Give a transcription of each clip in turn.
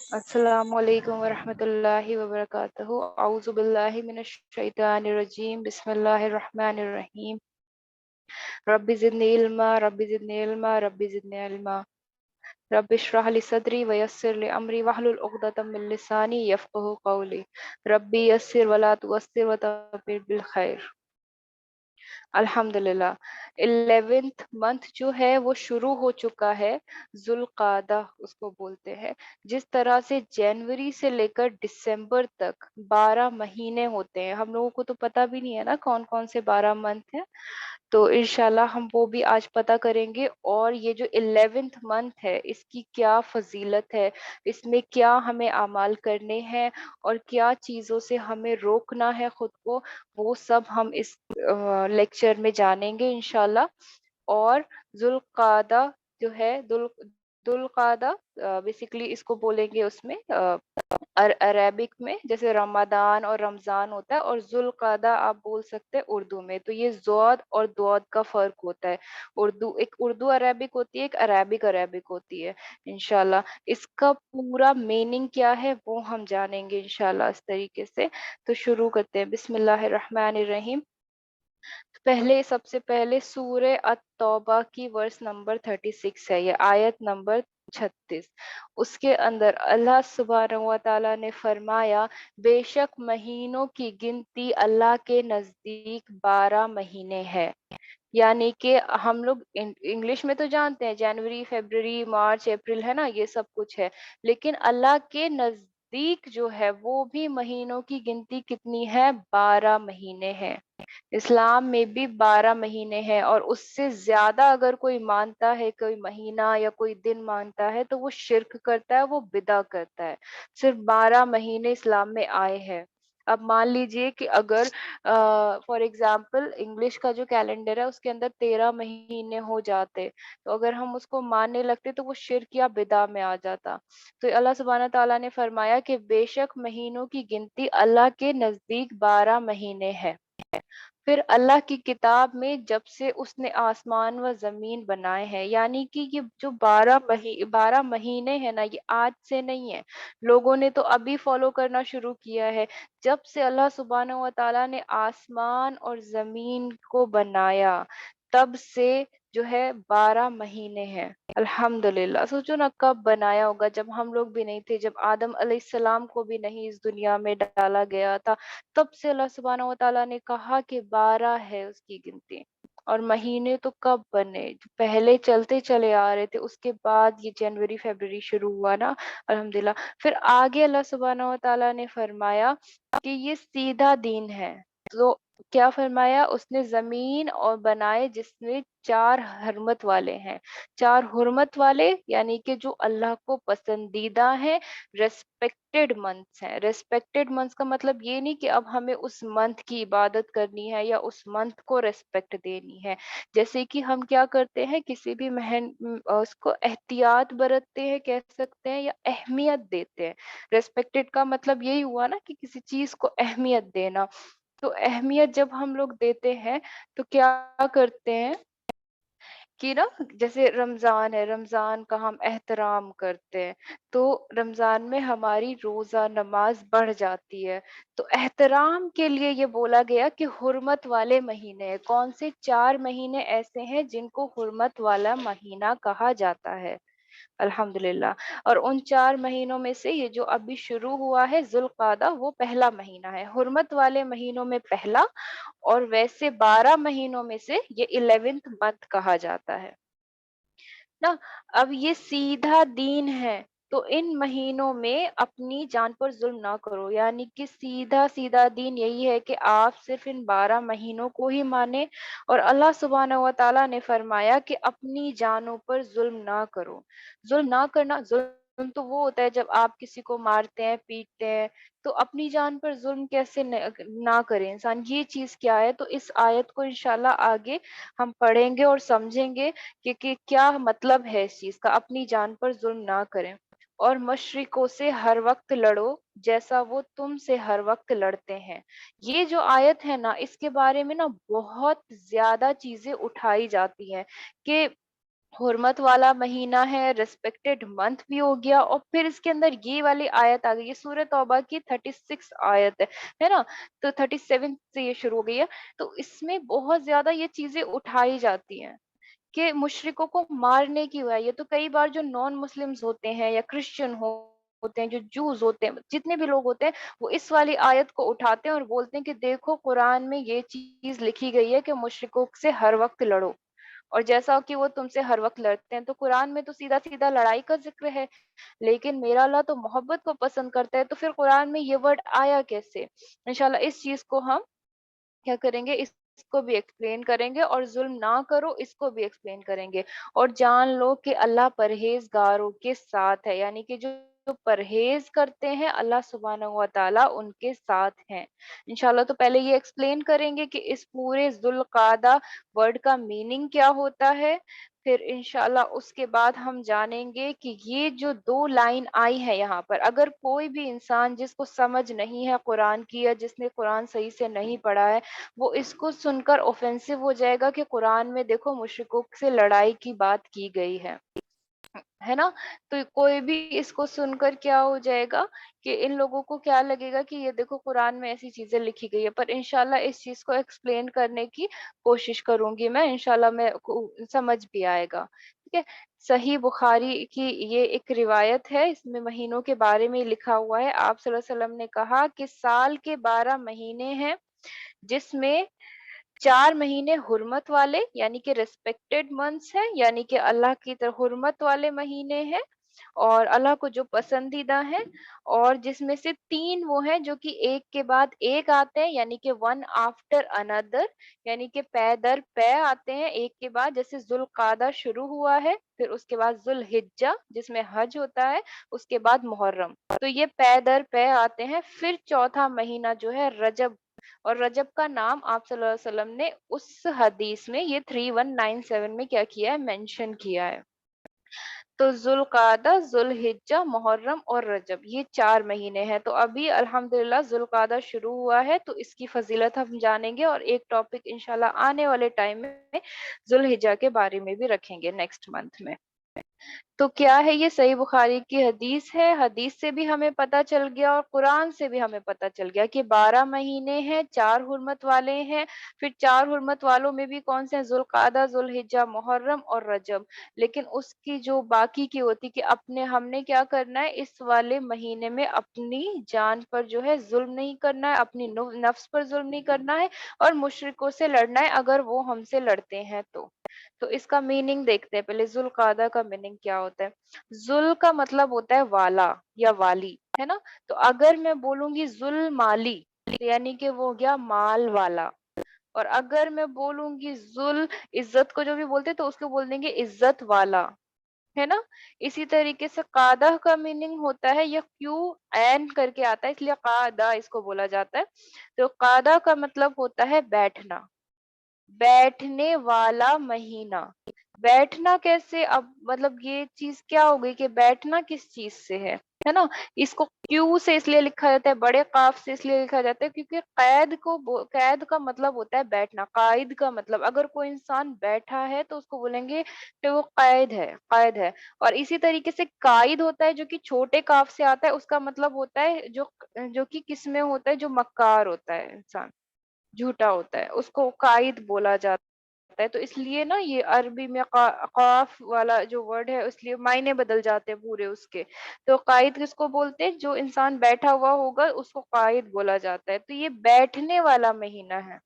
अस्सलामु अलैकुम वरहमतुल्लाहि वबरकातुहू। औज़ु बिल्लाहि मिनश शैतानिर रजीम। बिस्मिल्लाहिर रहमानिर रहीम। Rabbi ज़िदनी इल्मा, rabbi ज़िदनी इल्मा, rabbi ज़िदनी इल्मा। रब्बि इश्रह लिी सदरी व यस्सिर लिी अमरी वहलुल उक़दतम मिन लिसानी यफ़क़हू क़ौली। रब्बि यस्सिर वला तुअस्सिर वतब्बिर बिल खैर। अल्हम्दुलिल्लाह। 11th मंथ जो है वो शुरू हो चुका है। जुल्कादा उसको बोलते हैं। जिस तरह से जनवरी से लेकर दिसंबर तक 12 महीने होते हैं, हम लोगों को तो पता भी नहीं है ना कौन कौन से 12 मंथ हैं। तो इंशाल्लाह हम वो भी आज पता करेंगे। और ये जो 11th मंथ है इसकी क्या फजीलत है, इसमें क्या हमें अमाल करने हैं और क्या चीज़ों से हमें रोकना है खुद को, वो सब हम इस लेक्चर में जानेंगे इंशाल्लाह। और जुल्कादा जो है दुल्कादा बेसिकली इसको बोलेंगे उसमें अरेबिक में जैसे रमदान और रमजान होता है, और जुल्कादा आप बोल सकते हैं उर्दू में। तो ये ज़ोद और द्वाद का फर्क होता है। उर्दू अरेबिक होती है, एक अरेबिक अरेबिक होती है। इंशाल्लाह इसका पूरा मीनिंग क्या है वो हम जानेंगे इंशाल्लाह इस तरीके से। तो शुरू करते हैं। बिस्मिल्लाहिर रहमानिर रहीम। पहले सबसे पहले सूरे अत-तौबा की वर्स नंबर 36 है, ये आयत नंबर 36। उसके अंदर अल्लाह सुब्हानहू व तआला ने फरमाया, बेशक महीनों की गिनती अल्लाह के नजदीक 12 महीने है। यानी कि हम लोग इंग्लिश में तो जानते हैं जनवरी, फरवरी, मार्च, अप्रैल, है ना, ये सब कुछ है। लेकिन अल्लाह के नजदीक जो है वो भी महीनों की गिनती कितनी है? 12 महीने हैं। इस्लाम में भी 12 महीने हैं, और उससे ज्यादा अगर कोई मानता है, कोई महीना या कोई दिन मानता है, तो वो शिर्क करता है, वो बिदा करता है। सिर्फ 12 महीने इस्लाम में आए हैं। अब मान लीजिए कि अगर फॉर एग्जाम्पल इंग्लिश का जो कैलेंडर है उसके अंदर 13 महीने हो जाते, तो अगर हम उसको मानने लगते तो वो शिर्क या बिदा में आ जाता। तो अल्लाह सुब्हानहू तआला ने फरमाया कि बेशक महीनों की गिनती अल्लाह के नजदीक 12 महीने है। फिर अल्लाह की किताब में जब से उसने आसमान व जमीन बनाए हैं, यानी कि ये जो 12 महीने हैं ना, ये आज से नहीं है। लोगों ने तो अभी फॉलो करना शुरू किया है। जब से अल्लाह सुब्हानहू व तआला ने आसमान और जमीन को बनाया, तब से जो है 12 महीने हैं। अल्हम्दुलिल्लाह। सोचो ना कब बनाया होगा, जब हम लोग भी नहीं थे, जब आदम अलैहिस्सलाम को भी नहीं इस दुनिया में डाला गया था, तब से अल्लाह सुब्हानहू व तआला ने कहा कि 12 है उसकी गिनती। और महीने तो कब बने, जो पहले चलते चले आ रहे थे, उसके बाद ये जनवरी फरवरी शुरू हुआ ना। अल्हम्दुलिल्लाह। फिर आगे अल्लाह सुब्हानहू व तआला ने फरमाया कि ये सीधा दीन है। तो क्या फरमाया उसने? जमीन और बनाए जिसमें 4 हरमत वाले हैं। 4 हुर्मत वाले यानी कि जो अल्लाह को पसंदीदा है, रेस्पेक्टेड मंथ्स हैं। रेस्पेक्टेड मंथ्स का मतलब ये नहीं कि अब हमें उस मंथ की इबादत करनी है या उस मंथ को रेस्पेक्ट देनी है। जैसे कि हम क्या करते हैं, किसी भी उसको एहतियात बरतते हैं कह सकते हैं, या अहमियत देते हैं। रेस्पेक्टेड का मतलब यही हुआ ना कि किसी चीज को अहमियत देना। तो अहमियत जब हम लोग देते हैं तो क्या करते हैं कि ना, जैसे रमजान है, रमजान का हम एहतराम करते हैं, तो रमजान में हमारी रोजा नमाज बढ़ जाती है। तो एहतराम के लिए ये बोला गया कि हुर्मत वाले महीने हैं। कौन से 4 महीने ऐसे हैं जिनको हुर्मत वाला महीना कहा जाता है? अल्हम्दुलिल्लाह। और उन 4 महीनों में से ये जो अभी शुरू हुआ है जुल्कादा, वो पहला महीना है, हुर्मत वाले महीनों में पहला। और वैसे 12 महीनों में से ये 11th मंथ कहा जाता है ना। अब ये सीधा दीन है, तो इन महीनों में अपनी जान पर जुल्म ना करो। यानी कि सीधा सीधा दीन यही है कि आप सिर्फ इन 12 महीनों को ही माने। और अल्लाह सुब्हानहू व तआला ने फरमाया कि अपनी जानों पर जुल्म ना करो। जुल्म ना करना, जुल्म तो वो होता है जब आप किसी को मारते हैं, पीटते हैं। तो अपनी जान पर जुल्म कैसे ना करे इंसान, ये चीज क्या है? तो इस आयत को इंशाल्लाह आगे हम पढ़ेंगे और समझेंगे कि क्या मतलब है इस चीज का, अपनी जान पर जुल्म ना करें। और मशरिकों से हर वक्त लड़ो जैसा वो तुमसे हर वक्त लड़ते हैं। ये जो आयत है ना, इसके बारे में ना बहुत ज्यादा चीजें उठाई जाती हैं कि हुर्मत वाला महीना है, रिस्पेक्टेड मंथ भी हो गया, और फिर इसके अंदर ये वाली आयत आ गई, ये सूरह तौबा की 36 आयत है ना? तो 37 से ये शुरू हो गई है। तो इसमें बहुत ज्यादा ये चीजें उठाई जाती हैं कि मुशरिकों को मारने की हुआ है। ये तो कई बार जो नॉन मुस्लिम्स होते हैं या क्रिश्चियन होते हैं, जो जूस होते हैं, जितने भी लोग होते हैं, वो इस वाली आयत को उठाते हैं और बोलते हैं कि देखो कुरान में ये चीज लिखी गई है कि मुशरिकों से हर वक्त लड़ो। और जैसा कि वो तुमसे हर वक्त लड़ते हैं, तो कुरान में तो सीधा सीधा लड़ाई का जिक्र है, लेकिन मेरा अल्लाह तो मोहब्बत को पसंद करता है, तो फिर कुरान में ये वर्ड आया कैसे? इंशाल्लाह इस चीज को हम क्या करेंगे, इसको भी एक्सप्लेन करेंगे, और जुल्म ना करो इसको भी एक्सप्लेन करेंगे। और जान लो कि अल्लाह परहेजगारों के साथ है, यानी कि जो परहेज करते हैं अल्लाह सुब्हानहू व तआला उनके साथ हैं। इंशाल्लाह तो पहले ये एक्सप्लेन करेंगे कि इस पूरे जुल्कादा वर्ड का मीनिंग क्या होता है। फिर इंशाल्लाह उसके बाद हम जानेंगे कि ये जो दो लाइन आई है यहाँ पर, अगर कोई भी इंसान जिसको समझ नहीं है कुरान की, या जिसने कुरान सही से नहीं पढ़ा है, वो इसको सुनकर ऑफेंसिव हो जाएगा कि कुरान में देखो मुशरिकों से लड़ाई की बात की गई है ना? तो कोई भी इसको सुनकर क्या हो जाएगा कि इन लोगों को क्या लगेगा कि ये देखो कुरान में ऐसी चीजें लिखी गई है। पर इंशाल्लाह इस चीज को एक्सप्लेन करने की कोशिश करूंगी मैं, इंशाल्लाह मैं को समझ भी आएगा। ठीक है। सही बुखारी की ये एक रिवायत है, इसमें महीनों के बारे में लिखा हुआ है। आप सल्लल्लाहु अलैहि वसल्लम ने कहा कि साल के 12 महीने हैं, जिसमें 4 महीने हुर्मत वाले यानी कि रिस्पेक्टेड मंथ्स हैं, यानी कि अल्लाह की तरफ हुर्मत वाले महीने हैं और अल्लाह को जो पसंदीदा है, और जिसमें से 3 वो हैं जो कि एक के बाद एक आते हैं, यानी कि वन आफ्टर अनदर, यानी कि पै दर पै आते हैं एक के बाद। जैसे जुल्कादा शुरू हुआ है, फिर उसके बाद जुल्हिज्जा जिसमें हज होता है, उसके बाद मुहर्रम। तो ये पै दर पै आते हैं। फिर चौथा महीना जो है रजब, और रजब का नाम आप सल्लल्लाहु अलैहि वसल्लम ने उस हदीस में, ये 3197 में क्या किया है, मेंशन किया है। तो जुल्कादा, जुल्हिज्जा, मुहर्रम और रजब, ये 4 महीने हैं। तो अभी अल्हम्दुलिल्लाह जुल्कादा शुरू हुआ है, तो इसकी फजीलत हम जानेंगे, और एक टॉपिक इंशाल्लाह आने वाले टाइम में जुल्हिज्जा के बारे में भी रखेंगे नेक्स्ट मंथ में। तो क्या है, ये सही बुखारी की हदीस है। हदीस से भी हमें पता चल गया और कुरान से भी हमें पता चल गया कि 12 महीने हैं, 4 हुर्मत वाले हैं। फिर 4 हुर्मत वालों में भी कौन से हैं, जुल्कादा, जुल्हिज्जा, मुहर्रम और रजब। लेकिन उसकी जो बाकी की होती कि अपने हमने क्या करना है, इस वाले महीने में अपनी जान पर जो है जुल्म नहीं करना है, अपनी नफ्स पर जुल्म नहीं करना है, और मुशरिकों से लड़ना है अगर वो हमसे लड़ते हैं तो इसका मीनिंग देखते हैं पहले। जुल्कादा का मीनिंग क्या होता है? जुल का मतलब होता है वाला या वाली, है ना? तो अगर मैं बोलूंगी जुल माली, तो यानी कि वो हो गया माल वाला। और अगर मैं बोलूंगी जुल इज्जत को जो भी बोलते हैं, तो उसको बोल देंगे इज्जत वाला, है ना? इसी तरीके से कादा का मीनिंग होता है, यह क्यू एन करके आता है, इसलिए कादा इसको बोला जाता है। तो कादा का मतलब होता है बैठना, बैठने वाला महीना। बैठना कैसे? अब मतलब ये चीज क्या हो गई कि बैठना किस चीज से है ना? इसको क्यू से इसलिए लिखा जाता है, बड़े काफ से इसलिए लिखा जाता है क्योंकि कैद का मतलब होता है बैठना। कायद का मतलब, अगर कोई इंसान बैठा है तो उसको बोलेंगे कि वो कायद है। और इसी तरीके से कायद होता है जो कि छोटे काफ से आता है, उसका मतलब होता है जो जो कि किस में होता है, जो मक्कार होता है इंसान, झूठा होता है, उसको कायद बोला जाता है। तो इसलिए ना ये अरबी में काफ वाला जो वर्ड है, इसलिए मायने बदल जाते हैं पूरे उसके। तो कायद किसको बोलते हैं? जो इंसान बैठा हुआ होगा उसको कायद बोला जाता है। तो ये बैठने वाला महीना है।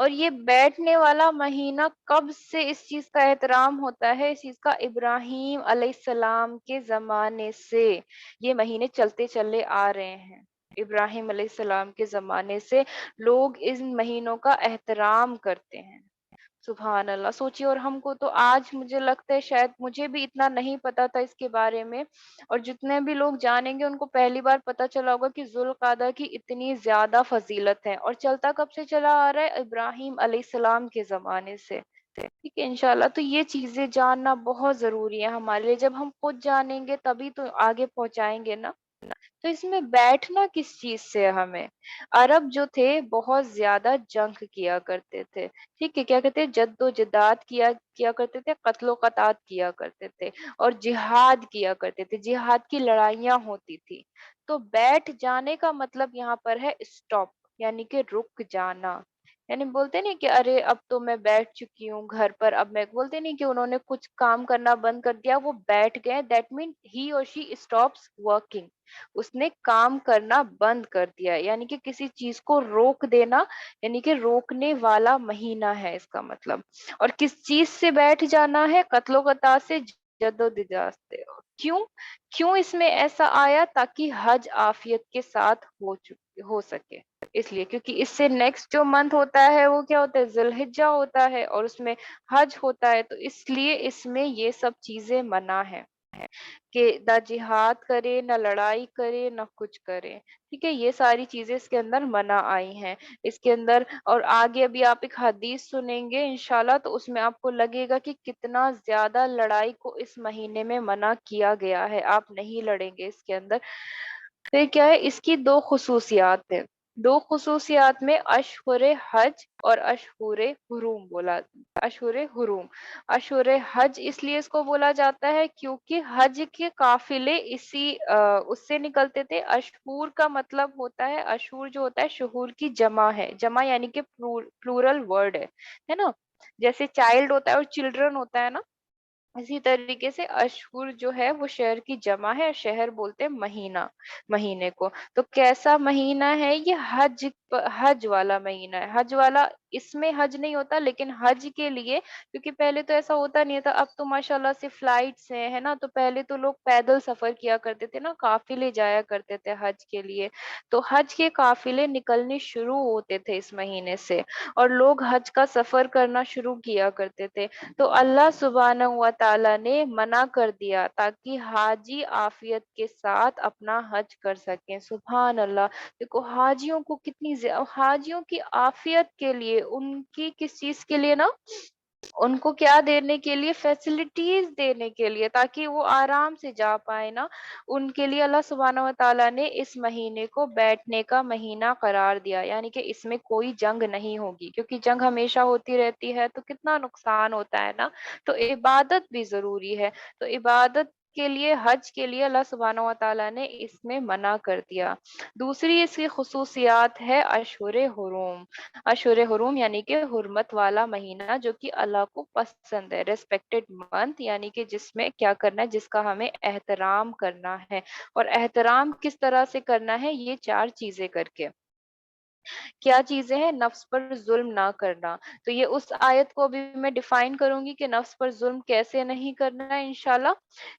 और ये बैठने वाला महीना कब से इस चीज का एहतराम होता है? इस चीज का इब्राहिम अलैहिस्सलाम के जमाने से ये महीने चलते चले आ रहे हैं। इब्राहिम अलैहिस्सलाम के जमाने से लोग इन महीनों का एहतराम करते हैं। सुभान अल्लाह, सोचिए। और हमको तो आज मुझे लगता है, शायद मुझे भी इतना नहीं पता था इसके बारे में, और जितने भी लोग जानेंगे उनको पहली बार पता चला होगा कि जुल्कादा की इतनी ज्यादा फजीलत है। और चलता कब से चला आ रहा है? इब्राहिम अलैहिस्सलाम के जमाने से। ठीक है, इंशाल्लाह तो ये चीजें जानना बहुत जरूरी है हमारे लिए। जब हम खुद जानेंगे तभी तो आगे पहुंचाएंगे ना। तो इसमें बैठना किस चीज से है हमें? अरब जो थे बहुत ज्यादा जंग किया करते थे, ठीक है, क्या कहते हैं, जद्दोजहद किया किया करते थे, कत्लो कताल किया करते थे, और जिहाद किया करते थे, जिहाद की लड़ाइयाँ होती थी। तो बैठ जाने का मतलब यहाँ पर है स्टॉप, यानी कि रुक जाना। यानी बोलते नहीं कि अरे अब तो मैं बैठ चुकी हूँ घर पर, अब मैं, बोलते नहीं कि उन्होंने कुछ काम करना बंद कर दिया, वो बैठ गए, दैट मीन ही और शी स्टॉप्स वर्किंग। उसने काम करना बंद कर दिया, यानी कि किसी चीज को रोक देना, यानी कि रोकने वाला महीना है इसका मतलब। और किस चीज से बैठ जाना है? कत्लो कतार से, जद्दोजहद से। क्यों? क्यों इसमें ऐसा आया? ताकि हज आफियत के साथ हो सके, इसलिए, क्योंकि इससे नेक्स्ट जो मंथ होता है वो क्या होता है? जुल्हिज्जा होता है, और उसमें हज होता है, तो इसलिए इसमें ये सब चीजें मना है कि ना जिहाद करे, ना लड़ाई करे, ना कुछ करे। ठीक है, ये सारी चीजें इसके अंदर मना आई हैं इसके अंदर। और आगे अभी आप एक हदीस सुनेंगे इंशाल्लाह, तो उसमें आपको लगेगा कि कितना ज्यादा लड़ाई को इस महीने में मना किया गया है, आप नहीं लड़ेंगे इसके अंदर। फिर क्या है, इसकी दो खुसूसियात है। दो खुसूसियात में अशहुरे हज और अशहुरे हुरूम बोला। अशहुरे हुरूम, अशहुरे हज इसलिए इसको बोला जाता है क्योंकि हज के काफिले इसी उससे निकलते थे। अशहूर का मतलब होता है, अशहूर जो होता है शहूर की जमा है, जमा यानी कि प्लूरल वर्ड है ना। जैसे चाइल्ड होता है और चिल्ड्रन होता है ना, इसी तरीके से अशहुर जो है वो शहर की जमा है, और शहर बोलते हैं महीना, महीने को। तो कैसा महीना है ये? हज वाला महीना है, हज वाला। इसमें हज नहीं होता, लेकिन हज के लिए, क्योंकि पहले तो ऐसा होता नहीं था, अब तो माशाल्लाह से फ्लाइट्स हैं, है ना। तो पहले तो लोग पैदल सफर किया करते थे ना, काफिले जाया करते थे हज के लिए। तो हज के काफिले निकलने शुरू होते थे इस महीने से, और लोग हज का सफर करना शुरू किया करते थे। तो अल्लाह सुब्हानहू व तआला ने मना कर दिया ताकि हाजी आफियत के साथ अपना हज कर सकें। सुभान अल्लाह। देखो हाजियों को कितनी हाजियों की आफियत के लिए, उनकी किस चीज के लिए ना, उनको क्या देने के लिए? फैसिलिटीज देने के लिए, ताकि वो आराम से जा पाए ना। उनके लिए अल्लाह सुब्हानहू व तआला ने इस महीने को बैठने का महीना करार दिया, यानी कि इसमें कोई जंग नहीं होगी, क्योंकि जंग हमेशा होती रहती है तो कितना नुकसान होता है ना। तो इबादत भी जरूरी है। तो इबादत के लिए, हज के लिए अल्लाह सुब्हानहू व तआला ने इसमें मना कर दिया। दूसरी इसकी खुसूसियात है अशहुरे हुरूम। अशहुरे हुरूम यानी कि हुर्मत वाला महीना, जो कि अल्लाह को पसंद है, रेस्पेक्टेड मंथ, यानी कि जिसमें क्या करना है, जिसका हमें एहतराम करना है। और एहतराम किस तरह से करना है? ये चार चीजें करके। क्या चीजें हैं? नफ्स पर जुल्म ना करना। तो ये उस आयत को अभी मैं डिफाइन करूंगी कि नफ्स पर जुल्म कैसे नहीं करना है इंशाल्लाह।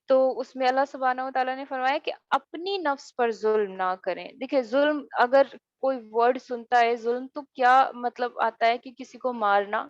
तो उसमें अल्लाह सुब्हानहू व तआला ने फरमाया कि अपनी नफ्स पर जुल्म ना करें। देखिए जुल्म, अगर कोई वर्ड सुनता है जुल्म, तो क्या मतलब आता है? कि किसी को मारना,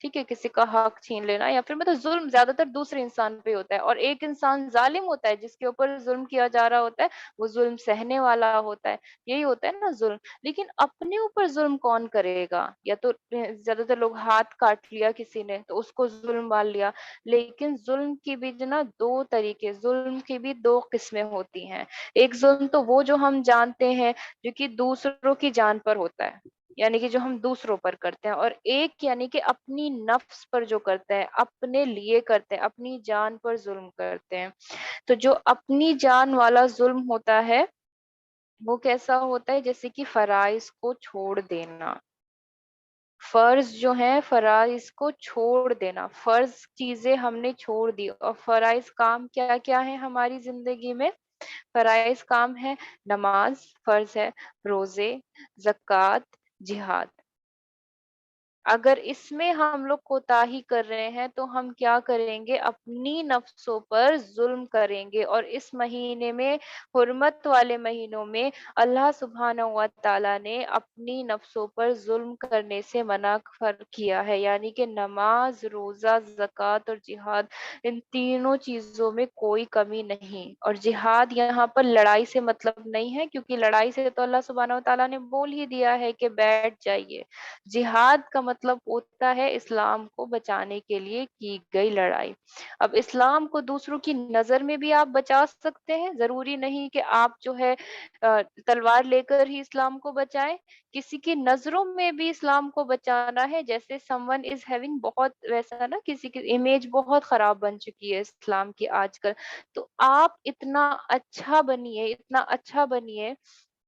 ठीक है, किसी का हक छीन लेना, या फिर मतलब जुल्म ज्यादातर दूसरे इंसान पे होता है, और एक इंसान जालिम होता है जिसके ऊपर जुल्म किया जा रहा होता है, वो जुल्म सहने वाला होता है। यही होता है ना जुल्म। लेकिन अपने ऊपर जुल्म कौन करेगा? या तो ज्यादातर लोग, हाथ काट लिया किसी ने तो उसको जुल्म मान लिया। लेकिन जुल्म की भी जो ना दो तरीके, जुल्म की भी दो किस्में होती हैं। एक जुल्म तो वो जो हम जानते हैं, जो कि दूसरों की जान पर होता है, यानी कि जो हम दूसरों पर करते हैं। और एक यानी कि अपनी नफ्स पर जो करते हैं, अपने लिए करते हैं, अपनी जान पर जुल्म करते हैं। तो जो अपनी जान वाला जुल्म होता है, वो कैसा होता है? जैसे कि फराइज को छोड़ देना। फर्ज जो है, फराइज को छोड़ देना, फर्ज चीजें हमने छोड़ दी। और फराइज काम क्या क्या है हमारी जिंदगी में? फराइज काम है, नमाज फर्ज है, रोजे, जक़ात, जिहाद। अगर इसमें हम लोग कोताही कर रहे हैं, तो हम क्या करेंगे? अपनी नफ्सों पर जुल्म करेंगे। और इस महीने में, हुर्मत वाले महीनों में, अल्लाह सुब्हानहू व तआला ने अपनी नफ्सों पर जुल्म करने से मना किया है, यानी कि नमाज, रोजा, जक़ात और जिहाद, इन तीनों चीजों में कोई कमी नहीं। और जिहाद यहाँ पर लड़ाई से मतलब नहीं है, क्योंकि लड़ाई से तो अल्लाह सुब्हानहू व तआला ने बोल ही दिया है कि बैठ जाइए। जिहाद का मतलब होता है इस्लाम को बचाने के लिए की गई लड़ाई। अब इस्लाम को दूसरों की नज़र में भी आप बचा सकते हैं, ज़रूरी नहीं कि आप जो है तलवार लेकर ही इस्लाम को बचाएँ। किसी की नज़रों में भी इस्लाम को बचाना है, जैसे समवन इज़ हैविंग बहुत वैसा ना किसी की इमेज बहुत खराब बन चुकी है इस्लाम की आजकल। तो आप इतना अच्छा बनिए,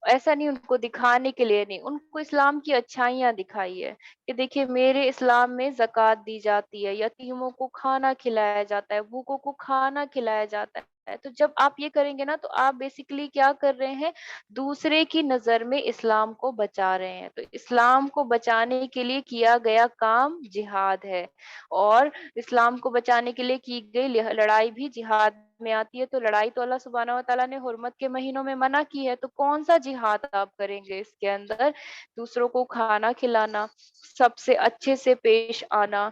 ऐसा नहीं उनको दिखाने के लिए नहीं, उनको इस्लाम की अच्छाइयाँ दिखाइए कि देखिए मेरे इस्लाम में ज़कात दी जाती है, यतीमों को खाना खिलाया जाता है, भूखों को खाना खिलाया जाता है। तो जब आप ये करेंगे ना तो आप बेसिकली क्या कर रहे हैं, दूसरे की नज़र में इस्लाम को बचा रहे हैं। तो इस्लाम को बचाने के लिए किया गया काम जिहाद है, और इस्लाम को बचाने के लिए की गई लड़ाई भी जिहाद में आती है। तो लड़ाई तो अल्लाह सुब्हानहू व तआला ने हुर्मत के महीनों में मना की है, तो कौन-सा जिहाद आप करेंगे इसके अंदर? दूसरों को खाना खिलाना, सबसे अच्छे से पेश आना,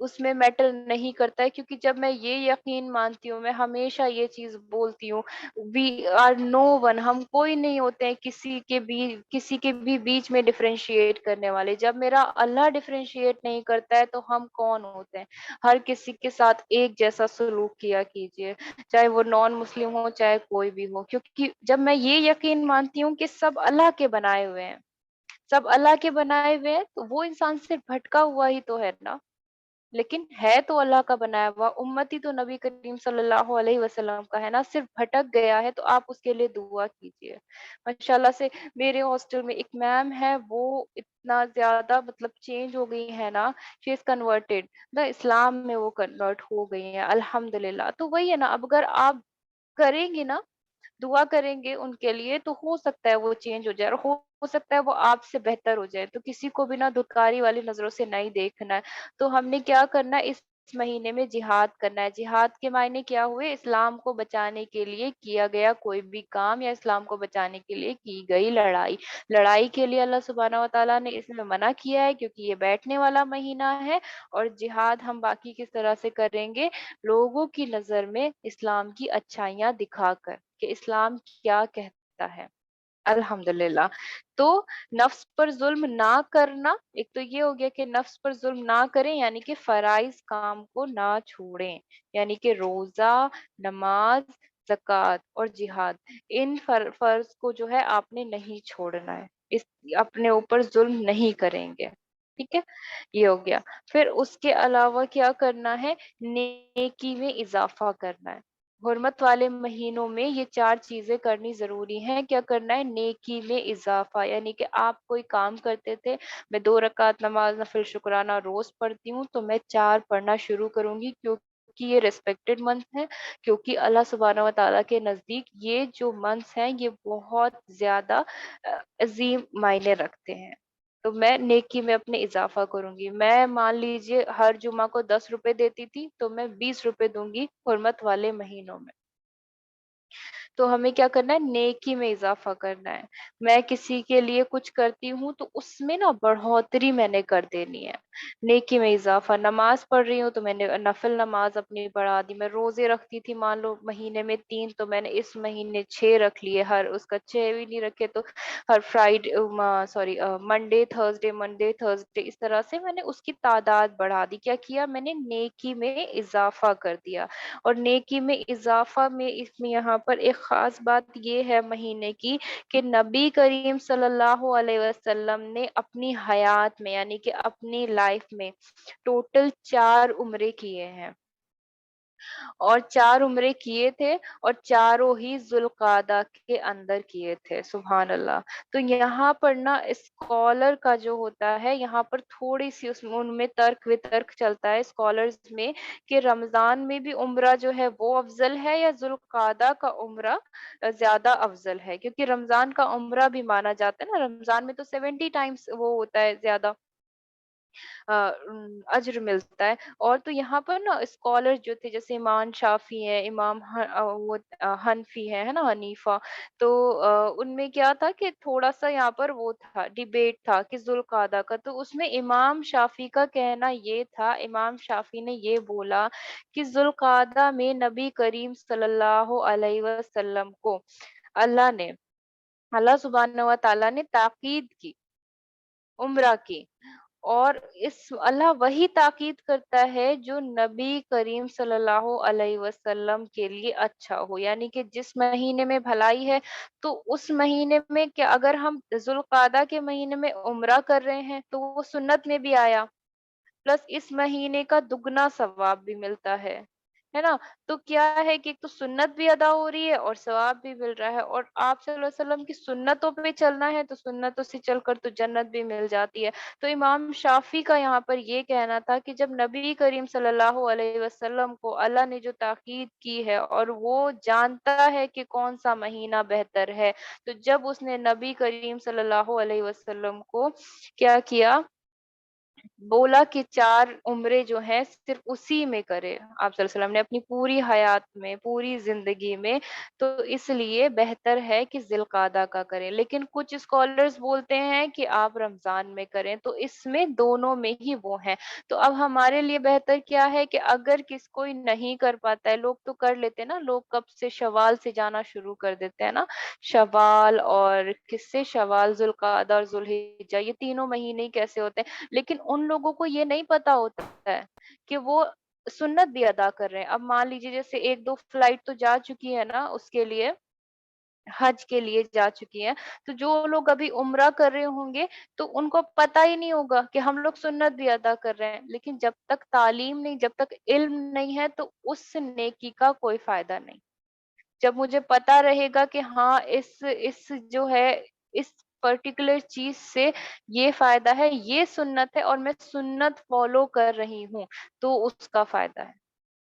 उसमें मैटर नहीं करता है, क्योंकि जब मैं ये यकीन मानती हूँ, मैं हमेशा ये चीज़ बोलती हूँ, वी आर नो वन, हम कोई नहीं होते हैं किसी के भी बीच में डिफरेंशिएट करने वाले। जब मेरा अल्लाह डिफरेंशिएट नहीं करता है तो हम कौन होते हैं? हर किसी के साथ एक जैसा सलूक किया कीजिए, चाहे वो नॉन मुस्लिम हो, चाहे कोई भी हो, क्योंकि जब मैं ये यकीन मानती हूँ कि सब अल्लाह के बनाए हुए हैं, सब अल्लाह के बनाए हुए हैं, तो वो इंसान सिर्फ भटका हुआ ही तो है ना। लेकिन है तो अल्लाह का बनाया हुआ, उम्मती तो नबी करीम सल्लल्लाहु अलैहि वसल्लम का है ना, सिर्फ भटक गया है तो आप उसके लिए दुआ कीजिए। माशाल्लाह से मेरे हॉस्टल में एक मैम है, वो इतना ज़्यादा मतलब चेंज हो गई है ना, शी इज़ कन्वर्टेड, द इस्लाम में वो कन्वर्ट हो गई हैं अल्हम्दुलिल्लाह। तो वही है ना, अब अगर आप करेंगी ना, दुआ करेंगे उनके लिए, तो हो सकता है वो चेंज हो जाए, और हो सकता है वो आपसे बेहतर हो जाए। तो किसी को भी ना धुतकारी वाली नज़रों से नहीं देखना है। तो हमने क्या करना है, इस महीने में जिहाद करना है। जिहाद के मायने क्या हुए? इस्लाम को बचाने के लिए किया गया कोई भी काम, या इस्लाम को बचाने के लिए की गई लड़ाई। लड़ाई के लिए अल्लाह सुब्हानहू व तआला ने इसमें मना किया है, क्योंकि ये बैठने वाला महीना है, और जिहाद हम बाकी किस तरह से करेंगे? लोगों की नज़र में इस्लाम की अच्छाइयाँ दिखाकर, कि इस्लाम क्या कहता है। अल्हम्दुलिल्लाह। तो नफ्स पर ज़ुल्म ना करना, एक तो ये हो गया कि नफ्स पर ज़ुल्म ना करें, यानी कि फ़राइज़ काम को ना छोड़ें, यानी कि रोज़ा, नमाज़, ज़कात और जिहाद, इन फ़र्ज़ को जो है आपने नहीं छोड़ना है। इस अपने ऊपर ज़ुल्म नहीं करेंगे, ठीक है? ये हो गया। फिर उसके अलावा क्या करना है? नेकी में इज़ाफ़ा करना है। हुर्मत वाले महीनों में ये 4 चीज़ें करनी ज़रूरी हैं। क्या करना है? नेकी में इज़ाफ़ा, यानी कि आप कोई काम करते थे, मैं 2 रकात नमाज़ नफ़िल शुक्राना रोज़ पढ़ती हूँ, तो मैं 4 पढ़ना शुरू करूँगी, क्योंकि ये रिस्पेक्टेड मंथ है, क्योंकि अल्लाह सुब्हानहू व तआला के नज़दीक ये जो मंथ्स हैं, ये बहुत ज़्यादा अज़ीम मायने रखते हैं। तो मैं नेकी में अपने इज़ाफ़ा करूँगी। मैं मान लीजिए हर जुमा को ₹10 देती थी, तो मैं ₹20 दूँगी हुर्मत वाले महीनों में। तो हमें क्या करना है? नेकी में इज़ाफ़ा करना है। मैं किसी के लिए कुछ करती हूँ तो उसमें ना बढ़ोतरी मैंने कर देनी है। नेकी में इज़ाफ़ा, नमाज़ पढ़ रही हूँ तो मैंने नफ़िल नमाज़ अपनी बढ़ा दी। मैं रोज़े रखती थी मान लो महीने में 3, तो मैंने इस महीने 6 रख लिए। हर उसका 6 भी नहीं रखे तो हर मंडे, थर्सडे इस तरह से मैंने उसकी तादाद बढ़ा दी। क्या किया मैंने? नेकी में इज़ाफ़ा कर दिया। और नेकी में इज़ाफ़ा में इसमें यहाँ पर एक ख़ास बात ये है महीने की, कि नबी करीम सल्लल्लाहु अलैहि वसल्लम ने अपनी हयात में, यानी कि अपनी लाइफ में टोटल 4 उम्रे किए हैं। और 4 उम्रे किए थे, और चारों ही ज़ुल्क़ादा के अंदर किए थे, सुभान अल्लाह। तो यहाँ पर ना स्कॉलर का जो होता है, यहाँ पर थोड़ी-सी उसमें उनमें तर्क-वितर्क चलता है स्कॉलर्स में, कि रमज़ान में भी उम्रा जो है वो अफ़ज़ल है, या ज़ुल्क़ादा का उम्रा ज़्यादा अफ़ज़ल है। क्योंकि रमज़ान का उम्रा भी माना जाता है ना, रमज़ान में तो 70 टाइम्स वो होता है ज़्यादा अज्र मिलता है। और तो यहाँ पर ना स्कॉलर जो थे, जैसे इमाम शाफ़ी हैं, हनफ़ी है ना, हनीफ़ा। तो उनमें क्या था कि थोड़ा-सा यहाँ पर वो था, डिबेट था कि ज़ुल्क़ादा का। तो उसमें इमाम शाफ़ी का कहना ये था, इमाम शाफ़ी ने ये बोला कि ज़ुल्क़ादा में नबी करीम सल्लल्लाहु अलैहि वसल्लम को अल्लाह ने अल्लाह सुब्हानहू व तआला ने ताकीद की, उम्रा की। और इस अल्लाह वही ताकीद करता है जो नबी करीम सल्लल्लाहु अलैहि वसल्लम के लिए अच्छा हो, यानी कि जिस महीने में भलाई है तो उस महीने में क्या, अगर हम जुल्कादा के महीने में उम्रा कर रहे हैं तो वो सुन्नत में भी आया, प्लस इस महीने का दुगना सवाब भी मिलता है ना? तो क्या है कि एक तो सुन्नत भी अदा हो रही है और सवाब भी मिल रहा है, और आप सल्लल्लाहु अलैहि वसल्लम की सुन्नतों पे चलना है तो सुन्नतों से चलकर तो जन्नत भी मिल जाती है। तो इमाम शाफी का यहाँ पर ये कहना था कि जब नबी करीम सल्लल्लाहु अलैहि वसल्लम को अल्लाह ने जो ताकीद की है और वो जानता है कि कौन सा महीना बेहतर है, तो जब उसने नबी करीम सल्लल्लाहु अलैहि वसल्लम को क्या किया, बोला कि 4 उम्रे जो हैं सिर्फ़ उसी में करे आप सल्लल्लाहु अलैहि वसल्लम ने अपनी पूरी हयात में, पूरी ज़िंदगी में, तो इसलिए बेहतर है कि ज़िलक़ादा का करें। लेकिन कुछ स्कॉलर्स बोलते हैं कि आप रमज़ान में करें, तो इसमें दोनों में ही वो हैं। तो अब हमारे लिए बेहतर क्या है कि अगर कोई नहीं कर पाता है, लोग तो कर लेते हैं ना, लोग कब से शव्वाल से जाना शुरू कर देते हैं ना, शव्वाल और किससे, शव्वाल, ज़ुल्क़ादा और ज़ुल्हिज्जा, ये तीनों महीने ही कैसे होते हैं। लेकिन उन लोगों को ये नहीं पता होता है कि वो सुन्नत भी अदा कर रहे हैं। अब मान लीजिए जैसे 1-2 फ्लाइट तो जा चुकी है ना उसके लिए, हज के लिए जा चुकी हैं, तो जो लोग अभी उम्रा कर रहे होंगे, तो उनको पता ही नहीं होगा कि हम लोग सुन्नत भी अदा कर रहे हैं। लेकिन जब तक तालीम नहीं, जब तक इल्म नहीं है, तो उस नेकी का कोई फ़ायदा नहीं। जब मुझे पता रहेगा कि हाँ, इस जो है, इस पर्टिकुलर चीज़ से ये फ़ायदा है, ये सुन्नत है और मैं सुन्नत फ़ॉलो कर रही हूँ, तो उसका फ़ायदा है।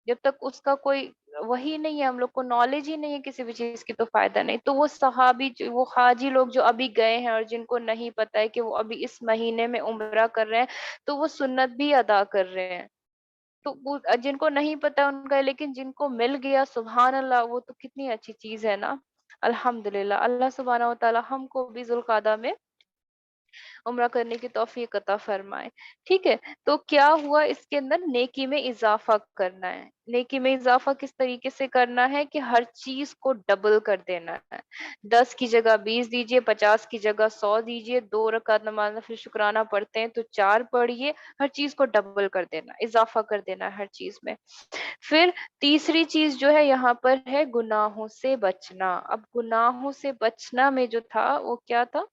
जब तक उसका कोई वही नहीं है, हम लोग को नॉलेज ही नहीं है किसी भी चीज़ की, तो फ़ायदा नहीं। तो वो सहाबी जो, वो हाजी लोग जो अभी गए हैं और जिनको नहीं पता है कि वो अभी इस महीने में उम्रा कर रहे हैं, तो वो सुन्नत भी अदा कर रहे हैं। तो वो जिनको नहीं पता उनका, लेकिन जिनको मिल गया, सुभान अल्लाह, वो तो कितनी अच्छी चीज़ है ना। अल्हम्दुलिल्लाह, अल्लाह सुब्हानहू व तआला हमको भी ज़ुल्क़ादा में उम्रा करने की तौफ़ीक अता फ़रमाए। ठीक है? तो क्या हुआ, इसके अंदर नेकी में इज़ाफ़ा करना है। नेकी में इज़ाफ़ा किस तरीके से करना है कि हर चीज़ को डबल कर देना है। 10 की जगह 20 दीजिए, 50 की जगह 100 दीजिए, 2 रकात नमाज़ में फिर शुक्राना पढ़ते हैं तो 4 पढ़िए, हर चीज़ को डबल कर देना, इज़ाफ़ा कर देना है हर चीज़ में। फिर तीसरी चीज़ जो है यहाँ पर है गुनाहों से बचना। अब गुनाहों से बचना में जो था वो क्या था?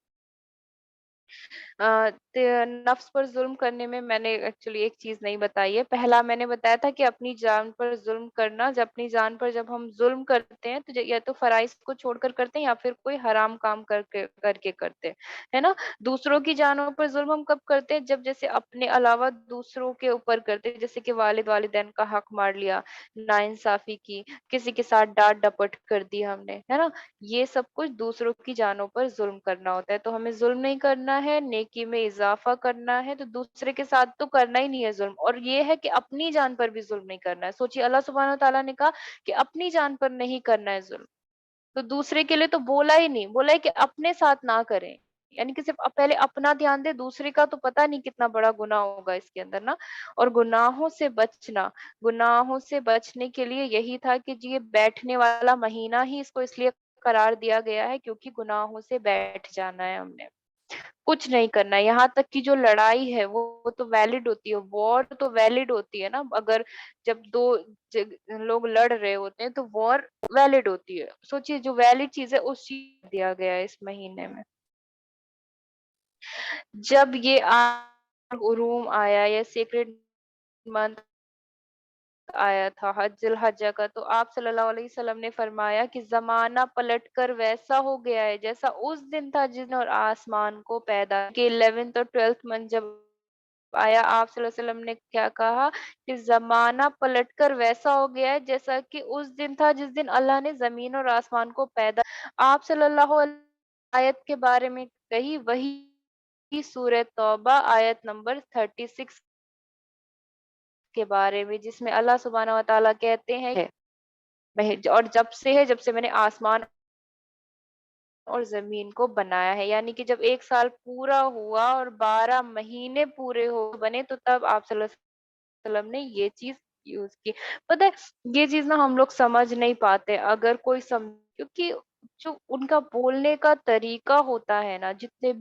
नफ्स पर ज़ुल्म करने में मैंने एक्चुअली एक चीज़ नहीं बताई है। पहला मैंने बताया था कि अपनी जान पर ज़ुल्म करना, जब अपनी जान पर जब हम ज़ुल्म करते हैं तो ज या तो फ़राइज़ को छोड़कर करते हैं या फिर कोई हराम काम करके करके करते हैं, है ना? दूसरों की जानों पर ज़ुल्म हम कब करते हैं? जब जैसे अपने अलावा दूसरों के ऊपर करते हैं, जैसे कि वालिद-वालिदैन का हक मार लिया, नाइंसाफ़ी की, किसी के साथ डाँट-डपट कर दी हमने, है ना? ये सब कुछ दूसरों की जानों पर ज़ुल्म करना होता है, तो हमें ज़ुल्म नहीं करना है, नेकी में इज़ाफ़ा करना है, तो दूसरे के साथ तो करना ही नहीं है ज़ुल्म, और ये है कि अपनी जान पर भी ज़ुल्म नहीं करना है। सोचिए, अल्लाह सुब्हानहू व तआला ने कहा कि अपनी जान पर नहीं करना है ज़ुल्म, तो दूसरे के लिए तो बोला ही नहीं, बोला है कि अपने साथ ना करें। यानी कि सिर्फ़ पहले अपना ध्यान दें, दूसरे का तो पता नहीं कितना बड़ा गुनाह होगा इसके अंदर ना। और गुनाहों से बचना, गुनाहों से बचने के लिए यही था कि जी, ये बैठने वाला महीना ही इसको इसलिए करार दिया गया है क्योंकि गुनाहों से बैठ जाना है हमने। कुछ नहीं करना है, यहाँ तक कि जो लड़ाई है वो तो वैलिड होती है, वॉर तो वैलिड होती है ना, अगर जब 2 जग लोग लड़ रहे होते हैं तो वॉर वैलिड होती है। सोचिए, जो वैलिड चीज़ है उस चीज़ दिया गया है इस महीने में। जब ये रूम आया या सेक्रेड मंथ आया था जिल हज्जा का, तो आप सल्लल्लाहु अलैहि वसल्लम ने फरमाया कि ज़माना पलटकर वैसा हो गया है जैसा उस दिन था जिस दिन और आसमान को पैदा कि 11th और 12th मंथ जब आया, आप सल्लल्लाहु अलैहि वसल्लम ने क्या कहा कि ज़माना पलटकर वैसा हो गया है जैसा कि उस दिन था जिस दिन अल्लाह ने ज़मीन और आसमान को पैदा। आप सल्लल्लाहु आयत के बारे में कही, वही सूरह तौबा आयत नंबर 36 के बारे में, जिसमें अल्लाह सुब्हानहू व तआला कहते हैं, और जब से मैंने आसमान और ज़मीन को बनाया है, यानी कि जब 1 साल पूरा हुआ और 12 महीने पूरे हो बने, तो तब आप सल्लल्लाहु अलैहि वसल्लम ने ये चीज़ यूज़ की। पता है, ये चीज़ ना हम लोग समझ नहीं पाते, अगर कोई सम क्योंकि जो उनका बोलने का तरीका होता है ना, जितने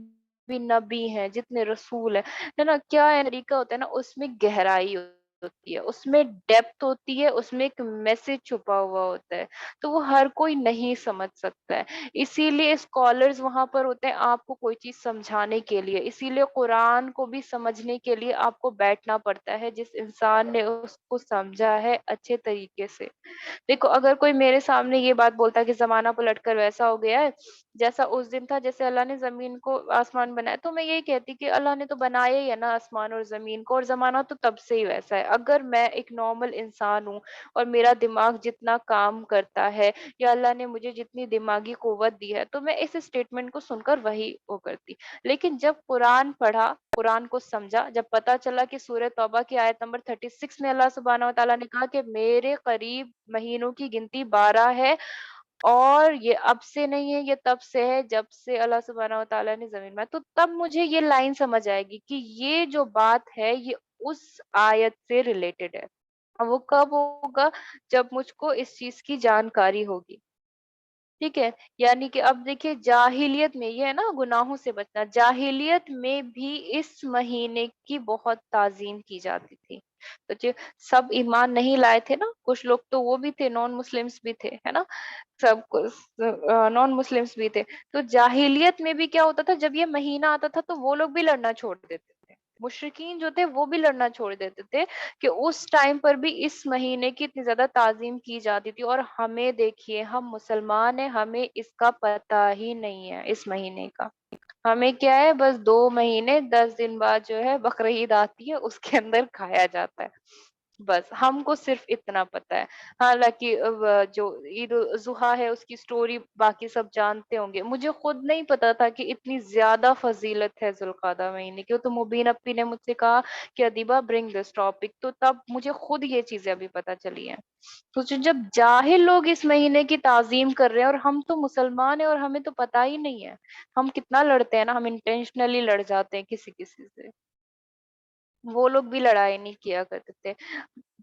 भी नबी हैं, जितने रसूल हैं, है ना? क्या है तरीका होता है ना, उसमें गहराई होती है, उसमें डेप्थ होती है, उसमें एक मैसेज छुपा हुआ होता है, तो वो हर कोई नहीं समझ सकता है। इसीलिए स्कॉलर्स वहाँ पर होते हैं आपको कोई चीज़ समझाने के लिए, इसीलिए कुरान को भी समझने के लिए आपको बैठना पड़ता है, जिस इंसान ने उसको समझा है अच्छे तरीके से। देखो, अगर कोई मेरे सामने ये बात बोलता है कि ज़माना पलटकर वैसा हो गया है, जैसा उस दिन था, जैसे अल्लाह ने ज़मीन को आसमान बनाया, तो मैं यही कहती कि अल्लाह ने तो बनाया ही है ना आसमान और ज़मीन को, और ज़माना तो तब से ही वैसा है। अगर मैं एक नॉर्मल इंसान हूँ और मेरा दिमाग जितना काम करता है, या अल्लाह ने मुझे जितनी दिमागी कुव्वत दी है, तो मैं इस स्टेटमेंट को सुनकर वही वो करती। लेकिन जब कुरान पढ़ा, कुरान को समझा, जब पता चला कि सूरह तौबा की आयत नंबर 36 में अल्लाह सुब्हानहू व तआला ने कहा कि मेरे करीब महीनों की गिनती 12 है, और ये अब से नहीं है, ये तब से है जब से अल्लाह सुब्हानहू व तआला ने ज़मीन बनाई। तो तब मुझे ये लाइन समझ आएगी कि ये जो बात है ये उस आयत से रिलेटेड है। और वो कब होगा? जब मुझको इस चीज़ की जानकारी होगी। ठीक है? यानी कि अब देखिए, जाहिलियत में ये है ना गुनाहों से बचना, जाहिलियत में भी इस महीने की बहुत ताज़ीम की जाती थी। तो जो सब ईमान नहीं लाए थे ना, कुछ लोग तो वो भी थे, नॉन मुस्लिम्स भी थे, है ना? सब कुछ नॉन मुस्लिम्स भी थे। तो जाहिलियत में भी क्या होता था, जब ये महीना आता था तो वो लोग भी लड़ना छोड़ देते थे। मुशरिकीन जो थे वो भी लड़ना छोड़ देते थे, कि उस टाइम पर भी इस महीने की इतनी ज़्यादा ताज़ीम की जाती थी, और हमें देखिए, हम मुसलमान हैं, हमें इसका पता ही नहीं है इस महीने का। हमें क्या है, बस 2 महीने 10 दिन बाद जो है बकरीद आती है, उसके अंदर खाया जाता है। बस हमको सिर्फ़ इतना पता है। हालाँकि जो ईद उल ज़ुहा है उसकी स्टोरी बाकी सब जानते होंगे। मुझे खुद नहीं पता था कि इतनी ज़्यादा फ़ज़ीलत है ज़ुल्क़ादा महीने की। वो तो मुबीन अप्पी ने मुझसे कहा कि अदीबा ब्रिंग दिस टॉपिक, तो तब मुझे खुद ये चीज़ें अभी पता चली हैं। सोचो, जब जाहिल लोग इस महीने की ताज़ीम कर रहे हैं, और हम तो मुसलमान हैं और हमें तो पता ही नहीं है। हम कितना लड़ते हैं ना, हम इंटेंशनली लड़ जाते हैं किसी-किसी से। वो लोग भी लड़ाई नहीं किया करते थे।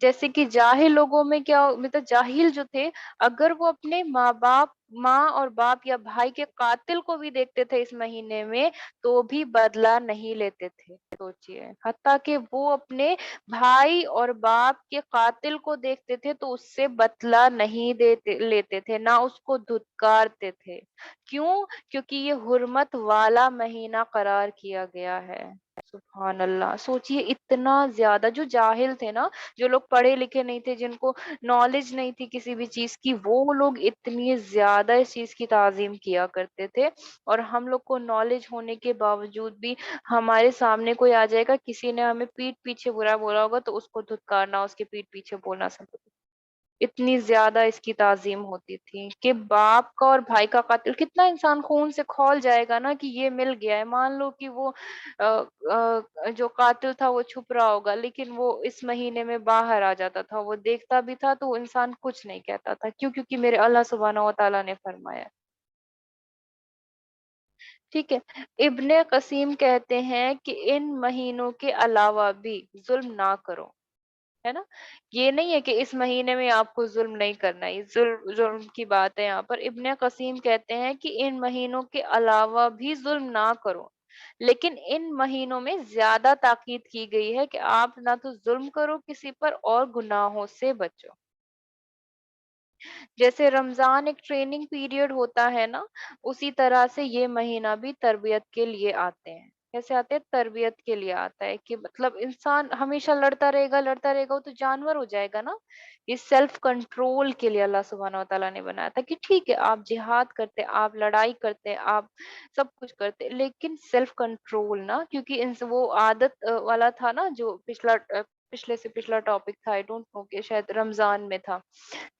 जैसे कि जाहिल लोगों में क्या, मतलब जाहिल जो थे, अगर वो अपने माँ-बाप, माँ और बाप या भाई के कातिल को भी देखते थे इस महीने में, तो भी बदला नहीं लेते थे। सोचिए, हत्ता कि वो अपने भाई और बाप के कातिल को देखते थे तो उससे बदला नहीं देते लेते थे, ना उसको धुतकारते थे। क्यों? क्योंकि ये हुर्मत वाला महीना करार किया गया है। सुभान अल्लाह! सोचिए, इतना ज़्यादा जो जाहिल थे ना, जो लोग पढ़े लिखे नहीं थे, जिनको नॉलेज नहीं थी किसी भी चीज़ की, वो लोग इतनी ज़्यादा इस चीज़ की ताज़ीम किया करते थे। और हम लोग को नॉलेज होने के बावजूद भी हमारे सामने कोई आ जाएगा, किसी ने हमें पीठ पीछे बुरा बोला होगा तो उसको धुतकारना, उसके पीठ पीछे बोलना सब। इतनी ज़्यादा इसकी ताज़ीम होती थी कि बाप का और भाई का कातिल, कितना इंसान खून से खौल जाएगा ना कि ये मिल गया है। मान लो कि वो जो कातिल था वो छुप रहा होगा, लेकिन वो इस महीने में बाहर आ जाता था, वो देखता भी था तो वो इंसान कुछ नहीं कहता था। क्यों? क्योंकि मेरे अल्लाह सुब्हानहू व तआला ने फरमाया। ठीक है? इब्ने कसीम कहते हैं कि इन महीनों के अलावा भी ज़ुल्म ना करो। है ना? ये नहीं है कि इस महीने में आपको ज़ुल्म नहीं करना है, ये ज़ुल्म ज़ुल्म की बात है यहाँ पर। इब्ने कसीम कहते हैं कि इन महीनों के अलावा भी ज़ुल्म ना करो। लेकिन इन महीनों में ज़्यादा ताकीद की गई है कि आप ना तो ज़ुल्म करो किसी पर, और गुनाहों से बचो। जैसे रमज़ान एक ट्रेनिंग पीरियड होता है ना, उसी तरह से ये महीना भी तरबियत के लिए आते हैं। कैसे आते हैं? तरबियत के लिए आता है, कि मतलब इंसान हमेशा लड़ता रहेगा, वो तो जानवर हो जाएगा ना। ये सेल्फ कंट्रोल के लिए अल्लाह सुब्हानहू व तआला ने बनाया था, कि ठीक है, आप जिहाद करते, आप लड़ाई करते, आप सब कुछ करते, लेकिन सेल्फ कंट्रोल ना, क्योंकि इंस वो आदत वाला था ना, जो पिछले से पिछला टॉपिक था, आई डोंट नो, कि शायद रमज़ान में था।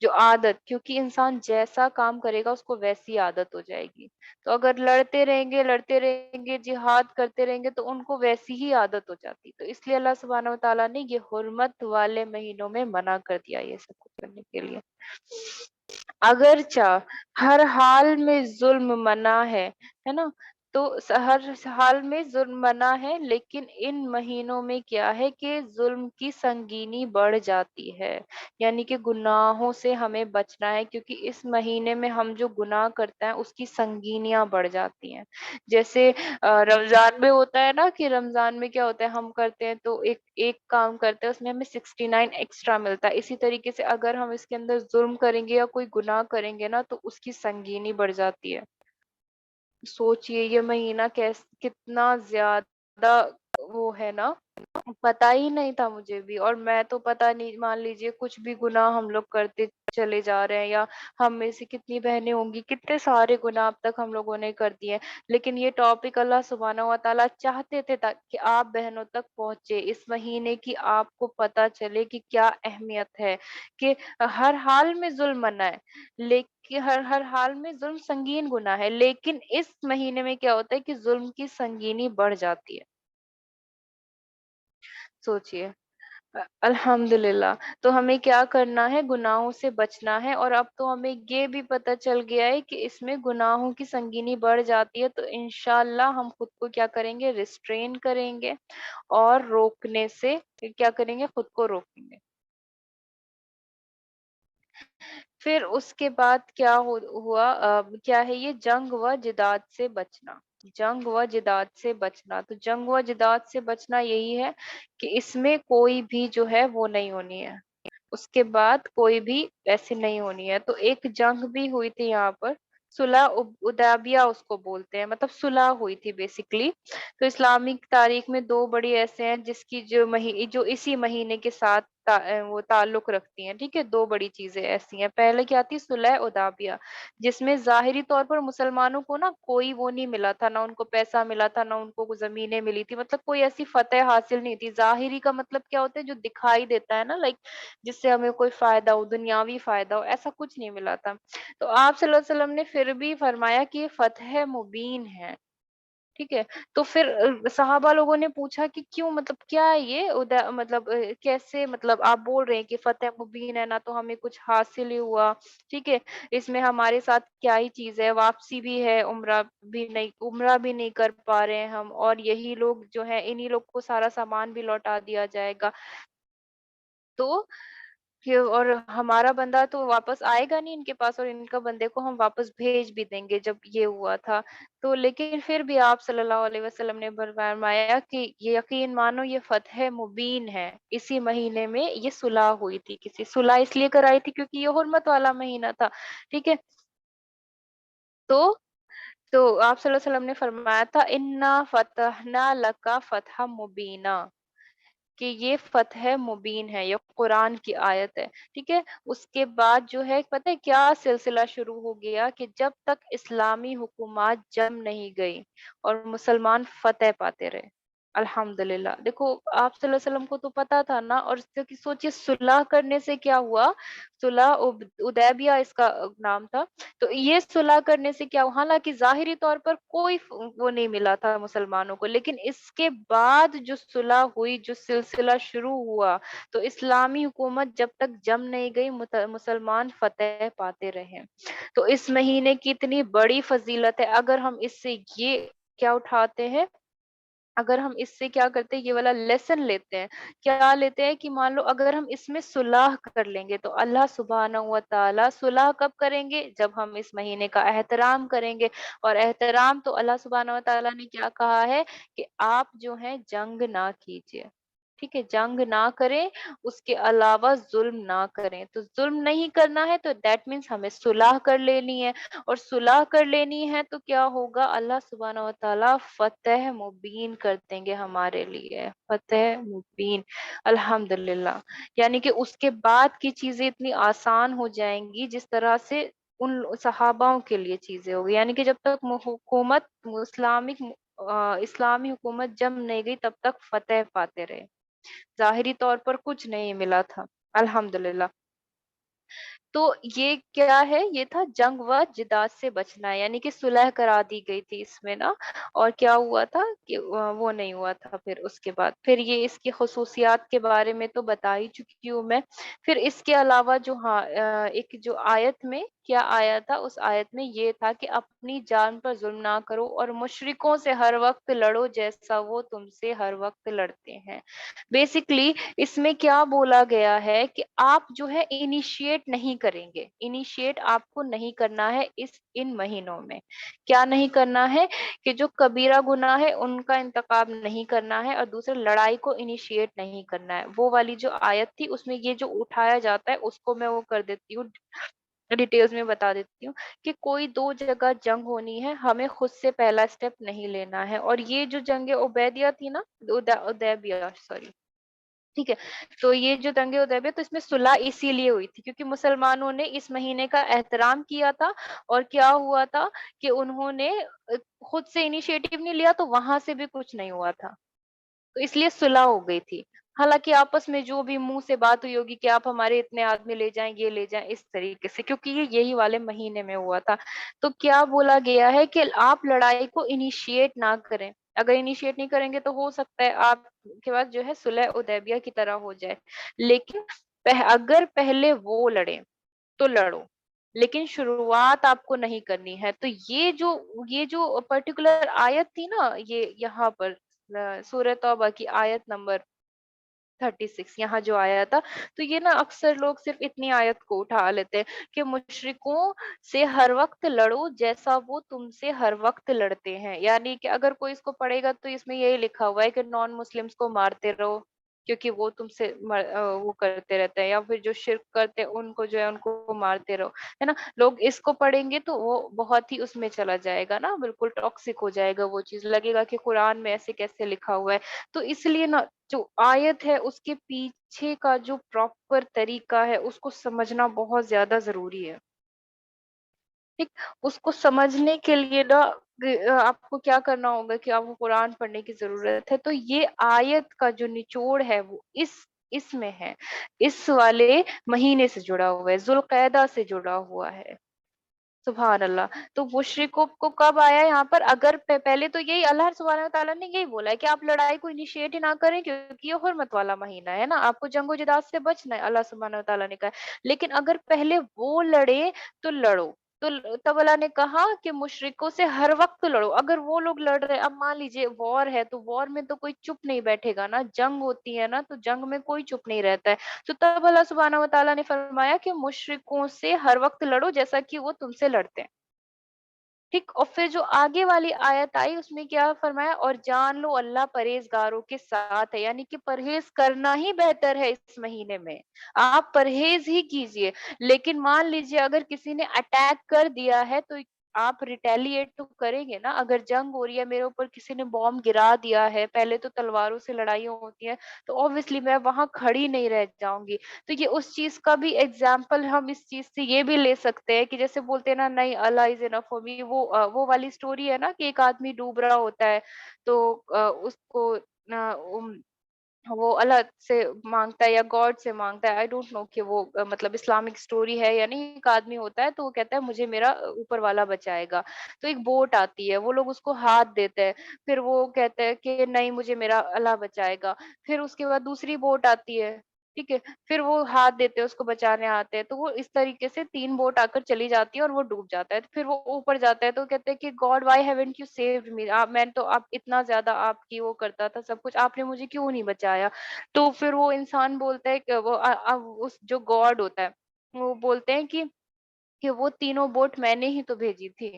जो आदत, क्योंकि इंसान जैसा काम करेगा उसको वैसी आदत हो जाएगी। तो अगर लड़ते रहेंगे, जिहाद करते रहेंगे, तो उनको वैसी ही आदत हो जाती। तो इसलिए अल्लाह सुब्हानहू व तआला ने ये हुर्मत वाले महीनों में मना कर दिया ये सब कुछ करने के लिए। अगरचा हर हाल में ज़ुल्म मना है ना? तो हर हाल में जुल्म मना है, लेकिन इन महीनों में क्या है कि जुल्म की संगीनी बढ़ जाती है। यानी कि गुनाहों से हमें बचना है, क्योंकि इस महीने में हम जो गुनाह करते हैं उसकी संगीनियां बढ़ जाती हैं। जैसे रमजान में होता है ना, कि रमजान में क्या होता है, हम करते हैं तो एक एक काम करते हैं उसमें हमें 69 एक्स्ट्रा मिलता है। इसी तरीके से अगर हम इसके अंदर जुल्म करेंगे या कोई गुनाह करेंगे ना, तो उसकी संगीनी बढ़ जाती है। सोचिए ये महीना कितना ज्यादा वो है ना, पता ही नहीं था मुझे भी। और मैं तो पता नहीं, मान लीजिए कुछ भी गुनाह हम लोग करते चले जा रहे हैं, या हम में से कितनी बहनें होंगी, कितने सारे गुनाह अब तक हम लोगों ने कर दिए हैं। लेकिन ये टॉपिक अल्लाह सुब्हानहू व तआला चाहते थे ताकि आप बहनों तक पहुंचे, इस महीने की आपको पता चले कि क्या अहमियत है, कि हर हाल में जुल्म मना है, लेकिन हर हर हाल में जुल्म संगीन गुनाह है, लेकिन इस महीने में क्या होता है कि जुल्म की संगीनी बढ़ जाती है। सोचिए। अल्हम्दुलिल्लाह। तो हमें क्या करना है, गुनाहों से बचना है। और अब तो हमें ये भी पता चल गया है कि इसमें गुनाहों की संगीनी बढ़ जाती है, तो इंशाल्लाह हम खुद को क्या करेंगे, रिस्ट्रेन करेंगे, और रोकने से क्या करेंगे, खुद को रोकेंगे। फिर उसके बाद क्या हुआ, क्या है ये, जंग व जिदात से बचना। जंग व जिदात से बचना, तो जंग व जिदात से बचना यही है कि इसमें कोई भी जो है वो नहीं होनी है। उसके बाद कोई भी ऐसी नहीं होनी है। तो एक जंग भी हुई थी यहाँ पर, सुलह उदैबिया उसको बोलते हैं, मतलब सुलह हुई थी बेसिकली। तो इस्लामिक तारीख में दो बड़ी ऐसे हैं जिसकी जो इसी महीने के साथ वो ताल्लुक रखती हैं। ठीक है, दो बड़ी चीजें ऐसी हैं। पहले क्या थी, सुलह उदैबिया, जिसमें जाहिरी तौर पर मुसलमानों को ना कोई वो नहीं मिला था, ना उनको पैसा मिला था, ना उनको कुछ जमीनें मिली थी, मतलब कोई ऐसी फतेह हासिल नहीं थी। जाहिरी का मतलब क्या होता है, जो दिखाई देता है ना, लाइक जिससे हमें कोई फायदा हो, दुनियावी फायदा हो, ऐसा कुछ नहीं मिला था। तो आप सल्लल्लाहु अलैहि वसल्लम ने फिर भी फरमाया कि ये फतह मुबीन है। ठीक है। तो फिर सहाबा लोगों ने पूछा कि क्यों, मतलब क्या है ये मतलब कैसे, मतलब आप बोल रहे हैं कि फतेह मुबीन है, ना तो हमें कुछ हासिल ही हुआ। ठीक है, इसमें हमारे साथ क्या ही चीज है, वापसी भी है, उम्रा भी नहीं कर पा रहे हैं हम, और यही लोग जो है, इन्हीं लोग को सारा सामान भी लौटा दिया जाएगा। तो और हमारा बंदा तो वापस आएगा नहीं इनके पास, और इनका बंदे को हम वापस भेज भी देंगे, जब ये हुआ था। तो लेकिन फिर भी आप सल्लल्लाहु अलैहि वसल्लम ने फरमाया कि ये यकीन मानो, ये फतह मुबीन है। इसी महीने में ये सुलह हुई थी, किसी सुलह इसलिए कराई थी क्योंकि ये हुर्मत वाला महीना था। ठीक है। तो तो आप सल्लल्लाहु अलैहि वसल्लम ने फरमाया था, इन्ना फतहना लका फतह मुबीना, कि ये फतह मुबीन है, ये कुरान की आयत है। ठीक है। उसके बाद जो है, पता है क्या सिलसिला शुरू हो गया, कि जब तक इस्लामी हुकूमत जम नहीं गई और मुसलमान फतेह पाते रहे। अल्हम्दुलिल्लाह। देखो, आप सल्लल्लाहु अलैहि वसल्लम को तो पता था ना। और सोचिए सुलह करने से क्या हुआ, सुलह उदैबिया इसका नाम था। तो ये सुलह करने से क्या हुआ, हालांकि जाहिरी तौर पर कोई वो नहीं मिला था मुसलमानों को, लेकिन इसके बाद जो सुलह हुई, जो सिलसिला शुरू हुआ, तो इस्लामी हुकूमत जब तक जम नहीं गई, मुसलमान फतेह पाते रहे। तो इस महीने की इतनी बड़ी फजीलत है। अगर हम इससे ये क्या उठाते हैं, अगर हम इससे क्या करते हैं, ये वाला लेसन लेते हैं, क्या लेते हैं, कि मान लो अगर हम इसमें सुलह कर लेंगे, तो अल्लाह सुब्हानहू व तआला सुलह कब करेंगे, जब हम इस महीने का एहतराम करेंगे। और एहतराम तो अल्लाह सुब्हानहू व तआला ने क्या कहा है, कि आप जो है जंग ना कीजिए। ठीक है, जंग ना करें, उसके अलावा जुल्म ना करें। तो जुल्म नहीं करना है, तो दैट मीन्स हमें सुलह कर लेनी है। और सुलह कर लेनी है तो क्या होगा, अल्लाह सुब्हानहू व तआला फतह मुबीन कर देंगे हमारे लिए, फतह मुबीन। अल्हम्दुलिल्लाह। यानी कि उसके बाद की चीजें इतनी आसान हो जाएंगी, जिस तरह से उन सहाबाओं के लिए चीजें होगी। यानी कि जब तक हुकूमत इस्लामी हुकूमत जम नहीं गई, तब तक फतेह पाते रहे। जाहिरी तौर पर कुछ नहीं मिला था। अल्हम्दुलिल्लाह। तो ये क्या है, ये था जंग व जिदात से बचना, यानी कि सुलह करा दी गई थी इसमें ना। और क्या हुआ था कि वो नहीं हुआ था। फिर उसके बाद फिर ये इसकी खसूसियात के बारे में तो बता ही चुकी हूँ मैं। फिर इसके अलावा जो, हाँ, एक जो आयत में क्या आया था, उस आयत में ये था कि अपनी जान पर ज़ुल्म ना करो और मुशरिकों से हर वक़्त लड़ो जैसा वो तुमसे हर वक़्त लड़ते हैं। बेसिकली इसमें क्या बोला गया है कि आप जो है इनिशिएट नहीं करेंगे, इनिशिएट आपको नहीं करना है इस इन महीनों में। क्या नहीं करना है कि जो कबीरा गुनाह है उनका इंतकाब नहीं करना है और दूसरा लड़ाई को इनिशिएट नहीं करना है। वो वाली जो आयत थी उसमें ये जो उठाया जाता है उसको मैं वो कर देती हूँ, डिटेल्स में बता देती हूँ कि कोई 2 जगह जंग होनी है, हमें खुद से पहला स्टेप नहीं लेना है और ये जो जंग उबैदिया थी ना, उदैबिया सॉरी, ठीक है। तो ये जो दंगे उदैबिया तो इसमें सुलह इसीलिए हुई थी क्योंकि मुसलमानों ने इस महीने का एहतराम किया था और क्या हुआ था कि उन्होंने खुद से इनिशिएटिव नहीं लिया तो वहां से भी कुछ नहीं हुआ था। तो इसलिए सुलह हो गई थी। हालाँकि आपस में जो भी मुँह से बात हुई होगी कि आप हमारे इतने आदमी ले जाएँ, ये ले जाएँ, इस तरीके से क्योंकि ये यही वाले महीने में हुआ था। तो क्या बोला गया है कि आप लड़ाई को इनिशिएट ना करें। अगर इनिशिएट नहीं करेंगे तो हो सकता है आपके पास जो है सुलह हुदैबिया की तरह हो जाए। लेकिन अगर पहले वो लड़ें, तो लड़ो। लेकिन शुरुआत आपको नहीं करनी है। तो ये जो पर्टिकुलर आयत थी ना, ये यहाँ पर सूरह तौबा की आयत नंबर 36 यहाँ जो आया था, तो ये ना अक्सर लोग सिर्फ इतनी आयत को उठा लेते हैं कि मुशरिकों से हर वक्त लड़ो जैसा वो तुमसे हर वक्त लड़ते हैं। यानी कि अगर कोई इसको पढ़ेगा तो इसमें यही लिखा हुआ है कि नॉन मुस्लिम्स को मारते रहो क्योंकि वो तुमसे वो करते रहते हैं या फिर जो शिर्क करते हैं उनको जो है उनको मारते रहो, है ना। लोग इसको पढ़ेंगे तो वो बहुत ही उसमें चला जाएगा ना, बिल्कुल टॉक्सिक हो जाएगा, वो चीज लगेगा कि कुरान में ऐसे कैसे लिखा हुआ है। तो इसलिए ना जो आयत है उसके पीछे का जो प्रॉपर तरीका है उसको समझना बहुत ज्यादा जरूरी है। ठीक, उसको समझने के लिए ना आपको क्या करना होगा कि आपको कुरान पढ़ने की जरूरत है। तो ये आयत का जो निचोड़ है वो इसमें है, इस वाले महीने से जुड़ा हुआ है, जुल्क़ैदा से जुड़ा हुआ है। सुभान अल्लाह। तो मुशरिकों को कब आया यहाँ पर, अगर पहले तो यही अल्लाह सुब्हानहू व तआला ने यही बोला है कि आप लड़ाई को इनिशिएट ही ना करें क्योंकि ये हुर्मत वाला महीना है ना, आपको जंगो जिदाल से बचना है, अल्लाह सुब्हानहू व तआला ने कहा है। लेकिन अगर पहले वो लड़े तो लड़ो। तो तब अल्लाह ने कहा कि मुशरिकों से हर वक्त लड़ो। अगर वो लोग लड़ रहे हैं, अब मान लीजिए वॉर है तो वॉर में तो कोई चुप नहीं बैठेगा ना, जंग होती है ना तो जंग में कोई चुप नहीं रहता है। तो तब अल्लाह सुब्हानहू व तआला ने फरमाया कि मुशरिकों से हर वक्त लड़ो जैसा कि वो तुमसे लड़ते हैं। ठीक, और फिर जो आगे वाली आयत आई उसमें क्या फरमाया, और जान लो अल्लाह परहेजगारों के साथ है, यानी कि परहेज करना ही बेहतर है इस महीने में। आप परहेज ही कीजिए। लेकिन मान लीजिए अगर किसी ने अटैक कर दिया है तो आप रिटेलिएट तो करेंगे ना। अगर जंग हो रही है, मेरे ऊपर किसी ने बॉम्ब गिरा दिया है, पहले तो तलवारों से लड़ाइयाँ होती हैं, तो ऑब्वियसली मैं वहां खड़ी नहीं रह जाऊंगी। तो ये उस चीज का भी एग्जाम्पल हम इस चीज से ये भी ले सकते हैं कि जैसे बोलते हैं ना, नहीं अल्लाह इज इनफ फॉर मी, वो वाली स्टोरी है ना कि एक आदमी डूब रहा होता है तो उसको वो अल्लाह से मांगता है या गॉड से मांगता है, आई डोंट नो कि वो मतलब इस्लामिक स्टोरी है या नहीं। एक आदमी होता है तो वो कहता है मुझे मेरा ऊपर वाला बचाएगा। तो एक बोट आती है, वो लोग उसको हाथ देते हैं, फिर वो कहते हैं कि नहीं मुझे मेरा अल्लाह बचाएगा। फिर उसके बाद दूसरी बोट आती है, ठीक है, फिर वो हाथ देते हैं, उसको बचाने आते हैं, तो वो इस तरीके से 3 बोट आकर चली जाती है और वो डूब जाता है। तो फिर वो ऊपर जाता है तो कहते हैं कि God why haven't you saved me, आप मैं तो आप इतना ज्यादा आपकी वो करता था सब कुछ, आपने मुझे क्यों नहीं बचाया। तो फिर वो इंसान बोलता है कि उस जो गॉड होता है वो बोलते हैं कि वो तीनों बोट मैंने ही तो भेजी थी,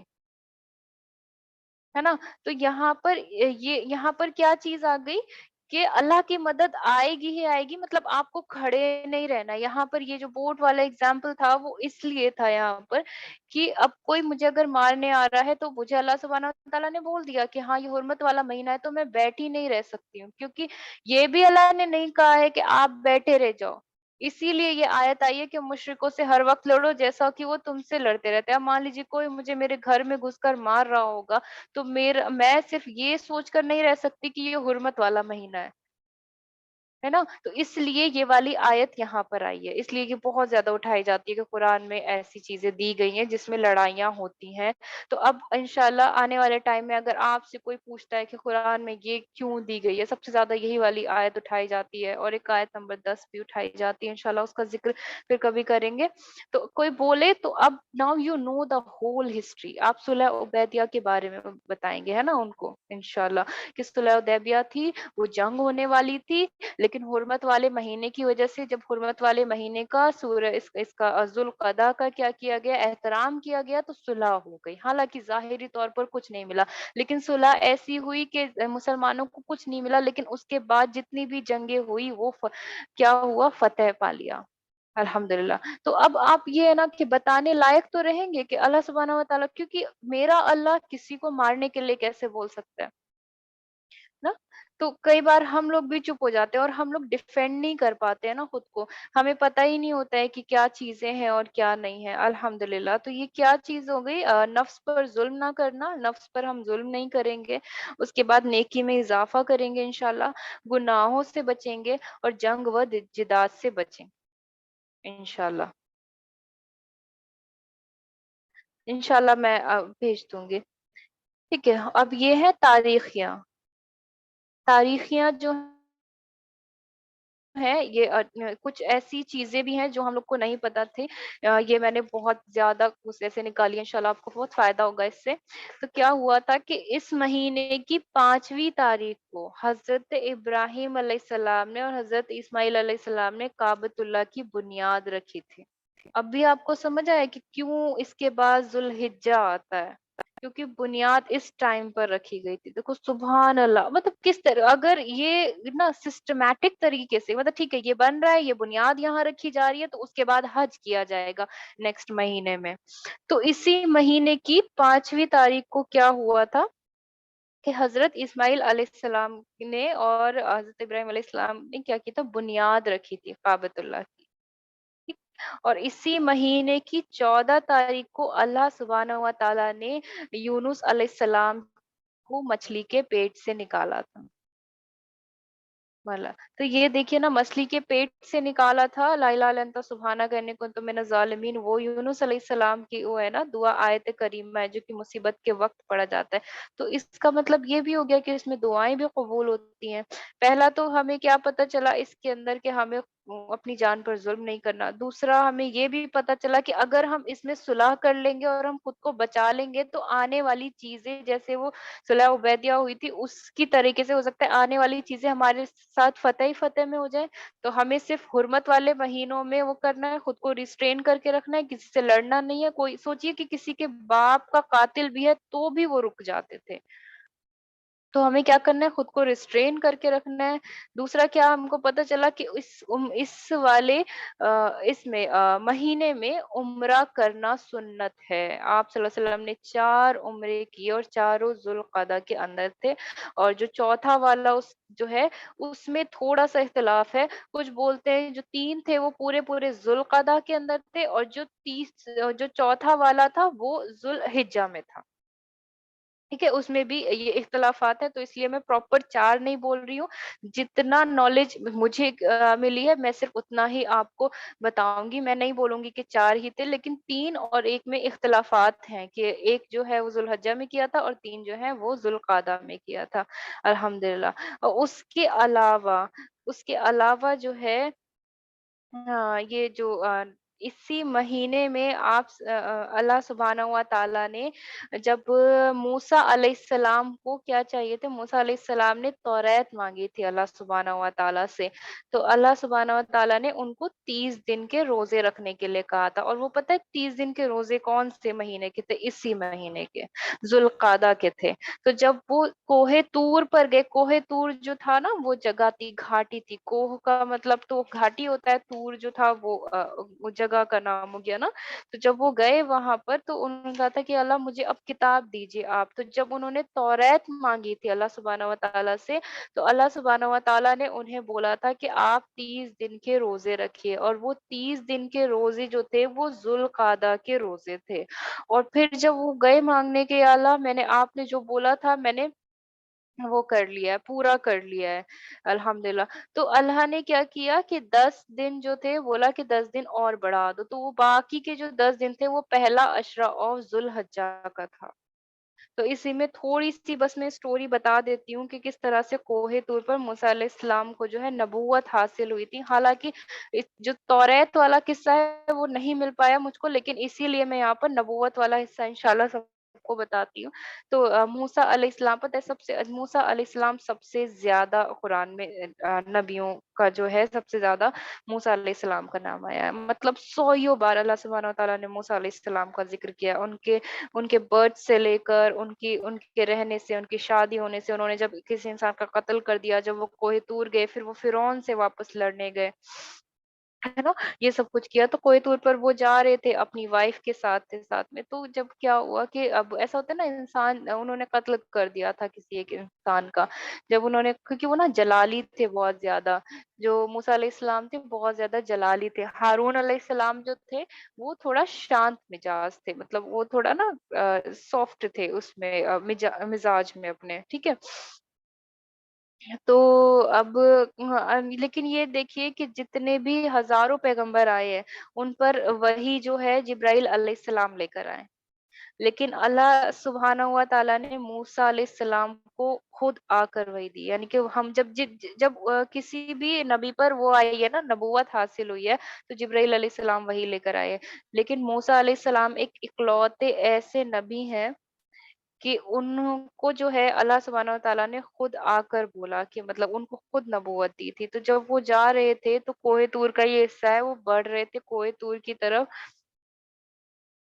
है ना। तो यहाँ पर ये यहाँ पर क्या चीज आ गई कि अल्लाह की मदद आएगी ही आएगी, मतलब आपको खड़े नहीं रहना। यहाँ पर ये जो बोट वाला एग्जाम्पल था वो इसलिए था यहाँ पर कि अब कोई मुझे अगर मारने आ रहा है तो मुझे अल्लाह सुब्हानहू व तआला ने बोल दिया कि हाँ ये हुर्मत वाला महीना है तो मैं बैठी नहीं रह सकती हूँ, क्योंकि ये भी अल्लाह ने नहीं कहा है कि आप बैठे रह जाओ। इसीलिए ये आयत आई है कि मुशरिकों से हर वक्त लड़ो जैसा कि वो तुमसे लड़ते रहते हैं। अब मान लीजिए कोई मुझे मेरे घर में घुसकर मार रहा होगा तो मैं सिर्फ ये सोचकर नहीं रह सकती कि ये हुर्मत वाला महीना है। है ना? तो इसलिए ये वाली आयत यहाँ पर आई है, इसलिए ये बहुत ज़्यादा उठाई जाती है कि कुरान में ऐसी चीज़ें दी गई हैं जिसमें लड़ाइयाँ होती हैं। तो अब इंशाल्लाह आने वाले टाइम में अगर आपसे कोई पूछता है कि कुरान में ये क्यों दी गई है, सबसे ज़्यादा यही वाली आयत उठाई जाती है और एक आयत नंबर 10 भी उठाई जाती है, इंशाल्लाह उसका ज़िक्र फिर कभी करेंगे। तो कोई बोले तो अब now you know the whole history, आप सुलह उबैदिया के बारे में बताएँगे, है ना उनको इंशाल्लाह, कि सुलह उदैबिया थी, वो जंग होने वाली थी, लेकिन हुर्मत वाले महीने की वजह से जब हुर्मत वाले महीने का इसका ज़ुल्क़अदा का क्या किया गया, एहतराम किया गया, तो सुलह हो गई। हालाँकि ज़ाहिरी तौर पर कुछ नहीं मिला, लेकिन सुलह ऐसी हुई कि मुसलमानों को कुछ नहीं मिला, लेकिन उसके बाद जितनी भी जंगें हुई वो क्या हुआ, फतह पा लिया। अल्हम्दुलिल्लाह। तो अब आप ये है ना कि बताने लायक तो रहेंगे कि अल्लाह सुब्हानहू व तआला, क्योंकि मेरा अल्लाह किसी को मारने के लिए कैसे बोल सकता है? ना? तो कई बार हम लोग भी चुप हो जाते हैं और हम लोग डिफेंड नहीं कर पाते हैं ना खुद को। हमें पता ही नहीं होता है कि क्या चीज़ें हैं और क्या नहीं है, अल्हम्दुलिल्लाह। तो ये क्या चीज़ हो गई, नफ्स पर ज़ुल्म ना करना, नफ्स पर हम ज़ुल्म नहीं करेंगे। उसके बाद नेकी में इज़ाफ़ा करेंगे इंशाअल्लाह, गुनाहों से बचेंगे और जंग व जिदाल से बचेंगे इंशाअल्लाह। इंशाअल्लाह मैं भेज दूँगी। ठीक है, अब ये है तारीख़ियाँ। तारीख़ियाँ जो है ये कुछ ऐसी चीज़ें भी हैं जो हम लोग को नहीं पता थी। ये मैंने बहुत ज़्यादा उसमें से निकाली है, इंशाल्लाह आपको बहुत फ़ायदा होगा इससे। तो क्या हुआ था कि इस महीने की 5वीं तारीख को हज़रत इब्राहीम अलैहिस्सलाम ने और हज़रत इस्माईल अलैहिस्सलाम ने काबतुल्लाह की बुनियाद रखी थी। अब भी आपको समझ आया कि क्यों इसके बाद ज़ुल्हिज्जा आता है? क्योंकि बुनियाद इस टाइम पर रखी गई थी। देखो सुभान अल्लाह, मतलब किस तरह अगर ये ना सिस्टमैटिक तरीके से, मतलब ठीक है ये बन रहा है, ये बुनियाद यहाँ रखी जा रही है, तो उसके बाद हज किया जाएगा नेक्स्ट महीने में। तो इसी महीने की 5वीं तारीख को क्या हुआ था कि हज़रत इस्माइल अलैहिस्सलाम ने और हज़रत इब्राहीम अलैहिस्सलाम ने क्या किया था, बुनियाद रखी थी काबतुल्लाह की। ठीक? और इसी महीने की 14 तारीख को अल्लाह सुब्हानहू व तआला ने यूनुस अलैहिस्सलाम को मछली के पेट से निकाला था। वाला। तो ये देखिए ना, मछली के पेट से निकाला था, ला इलाहा इल्ला अंता सुब्हानका इन्नी कुन्तु मिनज़ ज़ालिमीन, वो यूनुस अलैहिस्सलाम की वो है ना दुआ, आयत करीमा है जो कि मुसीबत के वक़्त पढ़ा जाता है। तो इसका मतलब ये भी हो गया कि इसमें दुआएँ भी कबूल होती हैं। पहला तो हमें क्या पता चला इसके अंदर कि हमें अपनी जान पर ज़ुल्म नहीं करना। दूसरा हमें ये भी पता चला कि अगर हम इसमें सुलह कर लेंगे और हम खुद को बचा लेंगे, तो आने वाली चीज़ें जैसे वो सुलह उबैदिया हुई थी उसकी तरीके से हो सकता है आने वाली चीज़ें हमारे साथ फ़तह ही फ़तह में हो जाए। तो हमें सिर्फ़ हुर्मत वाले महीनों में वो करना है, खुद को रिस्ट्रेन करके रखना है, किसी से लड़ना नहीं है। कोई सोचिए कि किसी के बाप का कातिल भी है तो भी वो रुक जाते थे। तो हमें क्या करना है, खुद को रिस्ट्रेन करके रखना है। दूसरा क्या हमको पता चला कि इस वाले इसमें महीने में उम्रा करना सुन्नत है। आप सल्लल्लाहु अलैहि वसल्लम ने 4 उम्रे किए और चारों ज़ुल्क़अदा के अंदर थे। और जो चौथा वाला उस जो है उसमें थोड़ा-सा इख्तिलाफ है। कुछ बोलते हैं जो 3 थे वो पूरे-पूरे ज़ुल्क़अदा के अंदर थे और जो चौथा वाला था वो ज़ुल्हिज्जा में था। ठीक है, उसमें भी ये इख्तिलाफ़ात हैं, तो इसलिए मैं प्रॉपर 4 नहीं बोल रही हूँ। जितना नॉलेज मुझे मिली है, मैं सिर्फ़ उतना ही आपको बताऊँगी। मैं नहीं बोलूँगी कि 4 ही थे, लेकिन 3 और 1 में इख्तिलाफ़ात हैं कि 1 जो है वो ज़ुल्हज्जा में किया था और 3 जो है वो ज़ुल्क़ादा में किया था, अल्हम्दुलिल्लाह। उसके अलावा जो है हाँ, ये जो इसी महीने में अल्लाह सुब्हानहू व तआला ने जब मूसा अलैहिस्सलाम को क्या चाहिए थे, मूसा अलैहिस्सलाम ने तौरात माँगी थी अल्लाह सुब्हानहू व तआला से। तो अल्लाह सुब्हानहू व तआला ने उनको 30 दिन के रोज़े रखने के लिए कहा था और वो पता है 30 दिन के रोज़े कौन-से महीने के थे? इसी महीने के, ज़ुल्क़ादा के थे। तो जब वो कोहे तूर पर गए, कोहे तूर जो था ना वो जगह थी, घाटी थी। कोह का मतलब तो घाटी होता है, तूर जो था वो जगह का नाम हो गया ना। तो जब वो गए वहाँ पर तो उन्होंने कहा था कि अल्लाह मुझे अब किताब दीजिए आप। तो जब उन्होंने तौरात माँगी थी अल्लाह सुब्हानहू व तआला से, तो अल्लाह सुब्हानहू व तआला ने उन्हें बोला था कि आप 30 दिन के रोज़े रखिए और वो 30 दिन के रोज़े जो थे वो ज़ुल्क़ादा के रोज़े थे। और फिर जब वो गए माँगने के, या अल्लाह मैंने आपने जो बोला था मैंने वो कर लिया है, पूरा कर लिया है, अल्हम्दुलिल्लाह। तो अल्लाह ने क्या किया कि 10 दिन जो थे, बोला कि 10 दिन और बढ़ा दो, तो वो बाकी के जो 10 दिन थे, वो पहला अशरा ऑफ ज़ुल्हज्जा का था। तो इसी में थोड़ी-सी बस मैं स्टोरी बता देती हूँ कि किस तरह से कोहे तूर पर मूसा अलैहिस्सलाम को जो है नबूवत हासिल हुई थी। हालाँकि जो तौरात वाला किस्सा है वो नहीं मिल पाया मुझको, लेकिन इसीलिए मैं यहाँ पर नबूवत वाला हिस्सा इंशाअल्लाह सबको बताती हूँ। तो मूसा अलैहिस्सलाम पता है मूसा अलैहिस्सलाम सबसे ज़्यादा कुरान में नबियों का जो है सबसे ज़्यादा मूसा अलैहिस्सलाम का नाम आया है। मतलब सौयों बार अल्लाह सुब्हानहू व तआला ने मूसा अलैहिस्सलाम का ज़िक्र किया। उनके उनके बर्थ से लेकर उनकी उनके रहने से, उनकी शादी होने से, उन्होंने जब किसी इंसान का कत्ल कर दिया, जब वो कोहे तूर गए, फिर वो फ़िरौन से वापस लड़ने गए। है ना? ये सब कुछ किया, तो कोई तौर पर वो जा रहे थे अपनी वाइफ के साथ में, तो जब क्या हुआ कि अब ऐसा होता है ना, इंसान उन्होंने कत्ल कर दिया था किसी एक इंसान का। जब उन्होंने, क्योंकि वो ना जलाली थे बहुत ज़्यादा, जो मूसा अलैहिस्सलाम थे बहुत ज़्यादा जलाली थे। हारून अलैहिस्सलाम जो थे, वो थोड़ा शांत मिजाज थे, मतलब वो थोड़ा ना सॉफ्ट थे उसमें मिजाज में अपने, ठीक है? तो अब लेकिन ये देखिए कि जितने भी हज़ारों पैगंबर आए हैं, उन पर वही जो है जिब्राइल अलैहिस्सलाम लेकर आए। लेकिन अल्लाह सुब्हानहू व तआला ने मूसा अलैहिस्सलाम को खुद आकर वही दी। यानी कि हम जब किसी भी नबी पर वो आई है ना, नबूवत हासिल हुई है, तो जिब्राइल अलैहिस्सलाम वही लेकर आए हैं। लेकिन मूसा अलैहिस्सलाम एक इकलौते ऐसे नबी हैं कि उनको जो है अल्लाह सुब्हानहू व तआला ने खुद आकर बोला कि मतलब उनको खुद नबूवत दी थी। तो जब वो जा रहे थे, तो कोहे तूर का ये हिस्सा है, वो बढ़ रहे थे कोहे तूर की तरफ,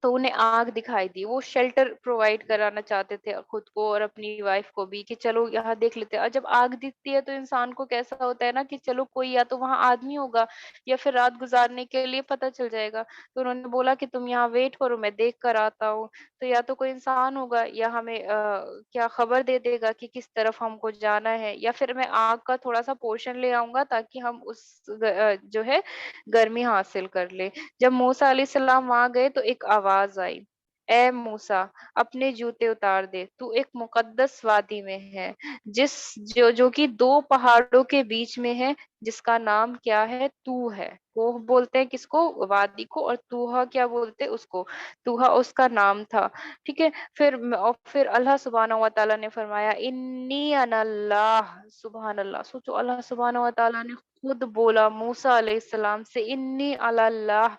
तो उन्हें आग दिखाई दी। वो शेल्टर प्रोवाइड कराना चाहते थे खुद को और अपनी वाइफ को भी, कि चलो यहाँ देख लेते हैं। और जब आग दिखती है, तो इंसान को कैसा होता है ना कि चलो कोई या तो वहाँ आदमी होगा, या फिर रात गुजारने के लिए पता चल जाएगा। तो उन्होंने बोला कि तुम यहाँ वेट करो, मैं देख कर आता हूँ। तो या तो कोई इंसान होगा, या हमें क्या खबर दे देगा कि किस तरफ हमको जाना है, या फिर मैं आग का थोड़ा सा पोर्शन ले आऊंगा, ताकि हम जो है गर्मी हासिल कर ले। जब मूसा अलैहिस्सलाम वहाँ गए, तो एक आवाज़ आई, "ऐ मूसा, अपने जूते उतार दे, तू एक मुक़द्दस वादी में है, जिस जो कि 2 पहाड़ों के बीच में है, जिसका नाम क्या है? तूह है।" वो बोलते हैं किसको? वादी को। और तूहा क्या बोलते हैं उसको? तूहा उसका नाम था, ठीक है? फिर अल्लाह सुब्हानहू व तआला ने फरमाया, "इन्नी अनल्लाह।" सुभान अल्लाह! सोचो, अल्लाह सुब्हानहू व तआला ने खुद बोला मूसा अलैहिस्सलाम से, "इन्नी अल्लाह",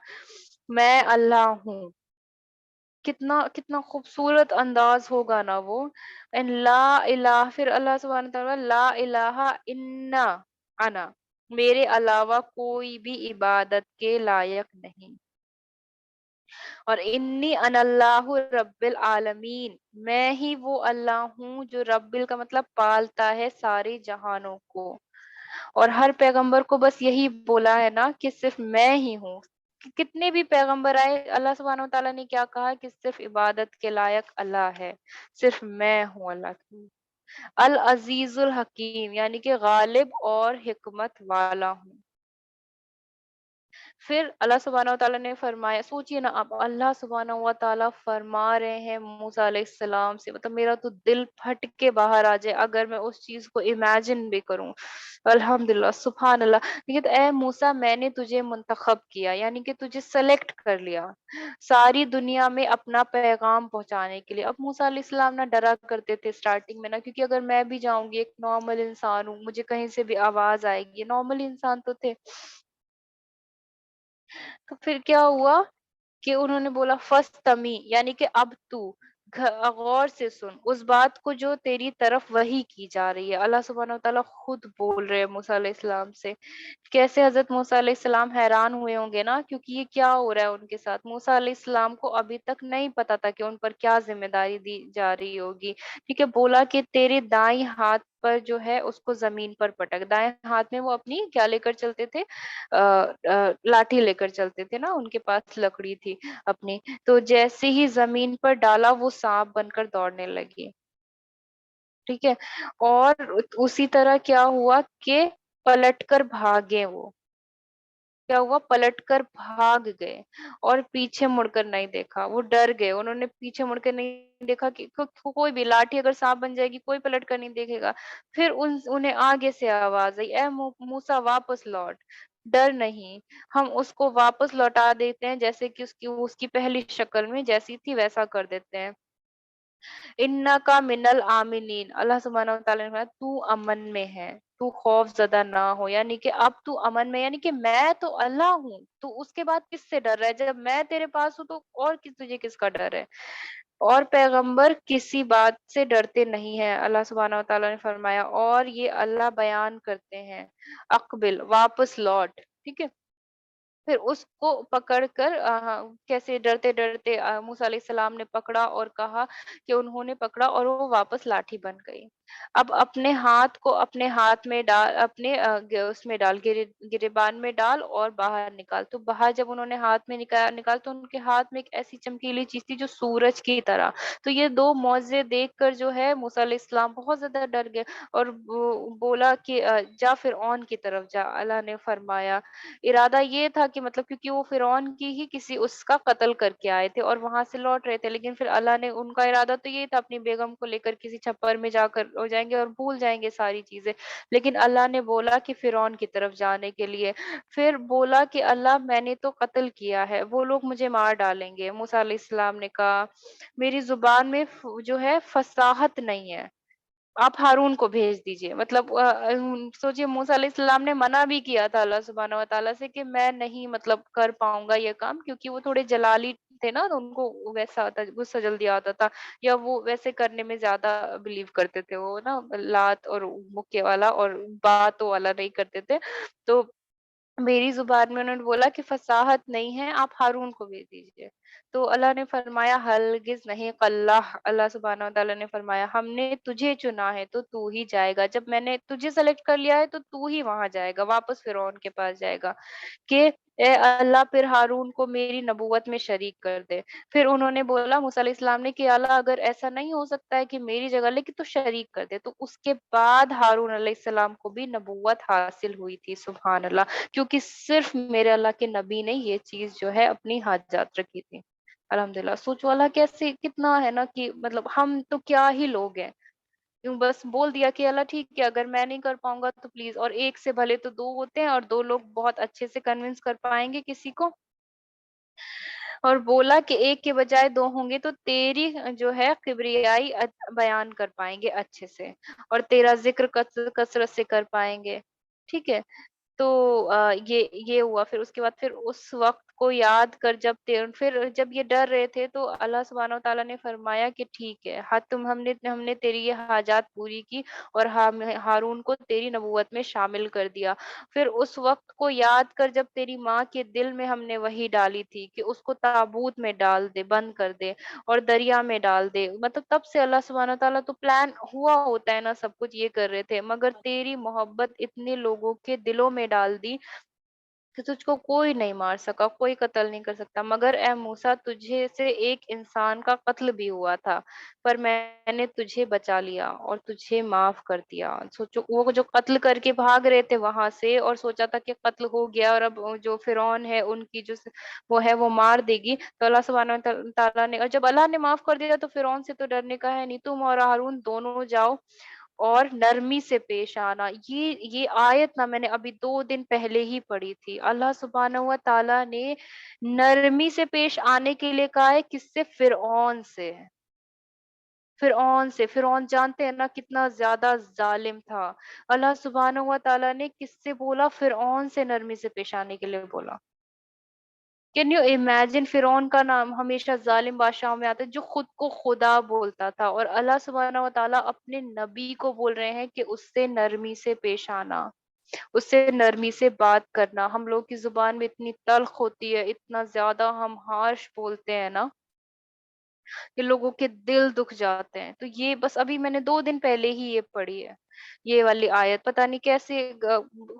मैं अल्लाह हूँ। कितना कितना खूबसूरत अंदाज होगा ना वो। एंड ला इलाहा, फिर अल्लाह सुब्हानहू व तआला, ला इलाहा इन्ना अना, मेरे अलावा कोई भी इबादत के लायक नहीं। और इन्नी अनल्लाहु रब्बिल आलमीन, मैं ही वो अल्लाह हूँ जो रब्बिल का मतलब पालता है सारे जहानों को। और हर पैगंबर को बस यही बोला है ना कि सिर्फ मैं ही हूँ। कितने भी पैगंबर आए, अल्लाह सुब्हानहू व तआला ने क्या कहा कि सिर्फ इबादत के लायक अल्लाह है, सिर्फ मैं हूँ अल्लाह की। अल अजीजुल हकीम, यानी कि गालिब और हिकमत वाला हूँ। फिर अल्लाह सुब्हानहू व तआला ने फरमाया, सोचिए ना आप, अल्लाह सुब्हानहू व तआला फरमा रहे हैं मूसा अलैहिस्सलाम से, मतलब मेरा तो दिल फट के बाहर आ जाए अगर मैं उस चीज को इमेजिन भी करूं। अल्हम्दुलिल्लाह, सुभान अल्लाह। देखिए, तो ए मूसा, मैंने तुझे मुंतखब किया, यानी कि तुझे सेलेक्ट कर लिया सारी दुनिया में अपना पैगाम पहुंचाने के लिए। अब मूसा अलैहिस्सलाम ना डरा करते थे स्टार्टिंग में ना, क्योंकि अगर मैं भी जाऊंगी, एक नॉर्मल इंसान हूँ, मुझे कहीं से भी आवाज आएगी, नॉर्मल इंसान तो थे। तो फिर क्या हुआ कि उन्होंने बोला, फस्तमी, यानी कि अब तू गौर से सुन उस बात को जो तेरी तरफ वही की जा रही है। अल्लाह सुब्हानहू व तआला खुद बोल रहे हैं मूसा अलैहिस्सलाम से। कैसे हजरत मूसा अलैहिस्सलाम हैरान हुए होंगे ना, क्योंकि ये क्या हो रहा है उनके साथ। मूसा अलैहिस्सलाम को अभी तक नहीं पता था कि उन पर क्या जिम्मेदारी दी जा रही होगी। ठीक है, बोला कि तेरे दाएं हाथ पर जो है उसको जमीन पर पटक। दाएं हाथ में वो अपनी क्या लेकर चलते थे? लाठी लेकर चलते थे ना, उनके पास लकड़ी थी अपनी। तो जैसे ही जमीन पर डाला, वो सांप बनकर दौड़ने लगी। ठीक है, और उसी तरह क्या हुआ कि पलट कर भागे वो। क्या हुआ, पलट कर भाग गए और पीछे मुड़कर नहीं देखा। वो डर गए, उन्होंने पीछे मुड़ के नहीं देखा कि कोई भी लाठी अगर सांप बन जाएगी, कोई पलट कर नहीं देखेगा। फिर उन्हें आगे से आवाज आई, ए मूसा वापस लौट, डर नहीं, हम उसको वापस लौटा देते हैं, जैसे कि उसकी उसकी पहली शक्ल में जैसी थी वैसा कर देते हैं। इन्ना का मिनल आमिनीन, अल्लाह सुब्हानहू व तआला ने कहा तू अमन में है, तू खौफ ज़दा ना हो, यानी कि अब तू अमन में, यानी कि मैं तो अल्लाह हूँ, तू उसके बाद किससे डर रहा है, जब मैं तेरे पास हूँ तो और तुझे किसका डर है। और पैगंबर किसी बात से डरते नहीं है, अल्लाह सुब्हानहू व तआला ने फरमाया, और ये अल्लाह बयान करते हैं, अक़बिल, वापस लौट, ठीक है। फिर उसको पकड़कर कैसे डरते डरते मूसा अलैहिस्सलाम ने पकड़ा और कहा कि उन्होंने पकड़ा और वो वापस लाठी बन गई। अब अपने हाथ को अपने हाथ में डाल, अपने उसमें डाल, गिरेबान में डाल और बाहर निकाल। तो बाहर जब उन्होंने हाथ में निकाल तो उनके हाथ में एक ऐसी चमकीली चीज थी जो सूरज की तरह। तो ये दो मौजे देखकर जो है मूसा अलैहिस्सलाम बहुत ज्यादा डर गए और बोला कि जा फिरौन की तरफ जा। अल्लाह ने फरमाया, इरादा ये था कि मतलब क्योंकि वो फिरौन की ही किसी उसका कत्ल करके आए थे और वहां से लौट रहे थे, लेकिन फिर अल्लाह ने, उनका इरादा तो ये था अपनी बेगम को लेकर किसी छप्पर में जाकर हो जाएंगे और भूल जाएंगे सारी चीजें, लेकिन अल्लाह ने बोला कि फिरौन की तरफ जाने के लिए। फिर बोला कि अल्लाह मैंने तो कत्ल किया है, वो लोग मुझे मार डालेंगे। मूसा अलैहिस्सलाम ने कहा मेरी जुबान में जो है फसाहत नहीं है, आप हारून को भेज दीजिए। मतलब सोचिए मूसा अलैहिस्सलाम ने मना भी किया था अल्लाह सुब्हानहू व तआला से कि मैं नहीं मतलब कर पाऊंगा ये काम, क्योंकि वो थोड़े जलाली थे ना, तो उनको वैसा आता, गुस्सा जल्दी आता था, या वो वैसे करने में ज्यादा बिलीव करते थे, वो ना लात और मुक्के वाला और बातों वाला नहीं करते थे। तो मेरी जुबान में उन्होंने बोला कि फसाहत नहीं है, आप हारून को भेज दीजिए। तो अल्लाह ने फरमाया हरगिज़ नहीं, कल्लाह, अल्लाह सुब्हानहू व तआला ने फरमाया हमने तुझे चुना है तो तू ही जाएगा, जब मैंने तुझे सेलेक्ट कर लिया है तो तू ही वहां जाएगा, वापस फिरौन के पास जाएगा कि ए अल्लाह फिर हारून को मेरी नबूवत में शरीक कर दे। फिर उन्होंने बोला मूसा अलैहिस्सलाम ने कि अल्लाह अगर ऐसा नहीं हो सकता है कि मेरी जगह लेकिन तो शरीक कर दे। तो उसके बाद हारून अलैहिस्सलाम को भी नबूवत हासिल हुई थी, सुभान अल्लाह, क्योंकि सिर्फ मेरे अल्लाह के नबी ने ये चीज जो है अपनी हाजात रखी थी। अल्हम्दुलिल्लाह, सोचो अल्लाह कैसे, कितना है ना कि मतलब हम तो क्या ही लोग हैं, यूं बस बोल दिया कि अल्लाह ठीक है अगर मैं नहीं कर पाऊंगा तो प्लीज, और एक से भले तो दो होते हैं और दो लोग बहुत अच्छे से कन्विंस कर पाएंगे किसी को, और बोला कि एक के बजाय दो होंगे तो तेरी जो है किब्रियाई बयान कर पाएंगे अच्छे से, और तेरा जिक्र कसरत से कर पाएंगे, ठीक है। तो ये हुआ। फिर उसके बाद फिर उस वक्त को याद कर, फिर जब ये डर रहे थे तो अल्लाह सुब्हानहू तआला ने फरमाया कि ठीक है, हाँ तुम हमने हमने तेरी ये हाजात पूरी की और हारून को तेरी नबूवत में शामिल कर दिया। फिर उस वक्त को याद कर जब तेरी माँ के दिल में हमने वही डाली थी कि उसको ताबूत में डाल दे, बंद कर दे और दरिया में डाल दे। मतलब तब से अल्लाह सुब्हानहू तआला, तो प्लान हुआ होता है ना, सब कुछ ये कर रहे थे, मगर तेरी मोहब्बत इतने लोगों के दिलों में डाल दी कि तुझको कोई नहीं मार सका, कोई कत्ल नहीं कर सकता, मगर ए मूसा तुझे से एक इंसान का कत्ल भी हुआ था, पर मैंने तुझे बचा लिया और तुझे माफ कर दिया। सोचो वो जो कत्ल करके भाग रहे थे वहां से और सोचा था कि कत्ल हो गया और अब जो फिरौन है उनकी जो वो है वो मार देगी, तो अल्लाह सुब्हानहू तआला ने, और जब अल्लाह ने माफ कर दिया तो फिरौन से तो डरने का है नहीं, तुम और हारून दोनों जाओ और नरमी से पेश आना। ये आयत ना मैंने अभी 2 दिन पहले ही पढ़ी थी। अल्लाह सुब्हानहू व तआला ने नरमी से पेश आने के लिए कहा है, किससे? फिरऔन से। फिरऔन से, फिरऔन जानते हैं ना कितना ज्यादा जालिम था। अल्लाह सुब्हानहू व तआला ने किससे बोला? फिरऔन से नरमी से पेश आने के लिए बोला। Can you imagine? फिरौन का नाम हमेशा जालिम बादशाहों में आता है जो खुद को खुदा बोलता था, और अल्लाह सुब्हानहू व तआला अपने नबी को बोल रहे हैं कि उससे नरमी से पेश आना, उससे नरमी से बात करना। हम लोग की जुबान में इतनी तल्ख होती है, इतना ज्यादा हम हार्श बोलते हैं ना, कि लोगों के दिल दुख जाते हैं। तो ये बस अभी मैंने 2 दिन पहले ही ये पढ़ी है, ये वाली आयत। पता नहीं कैसे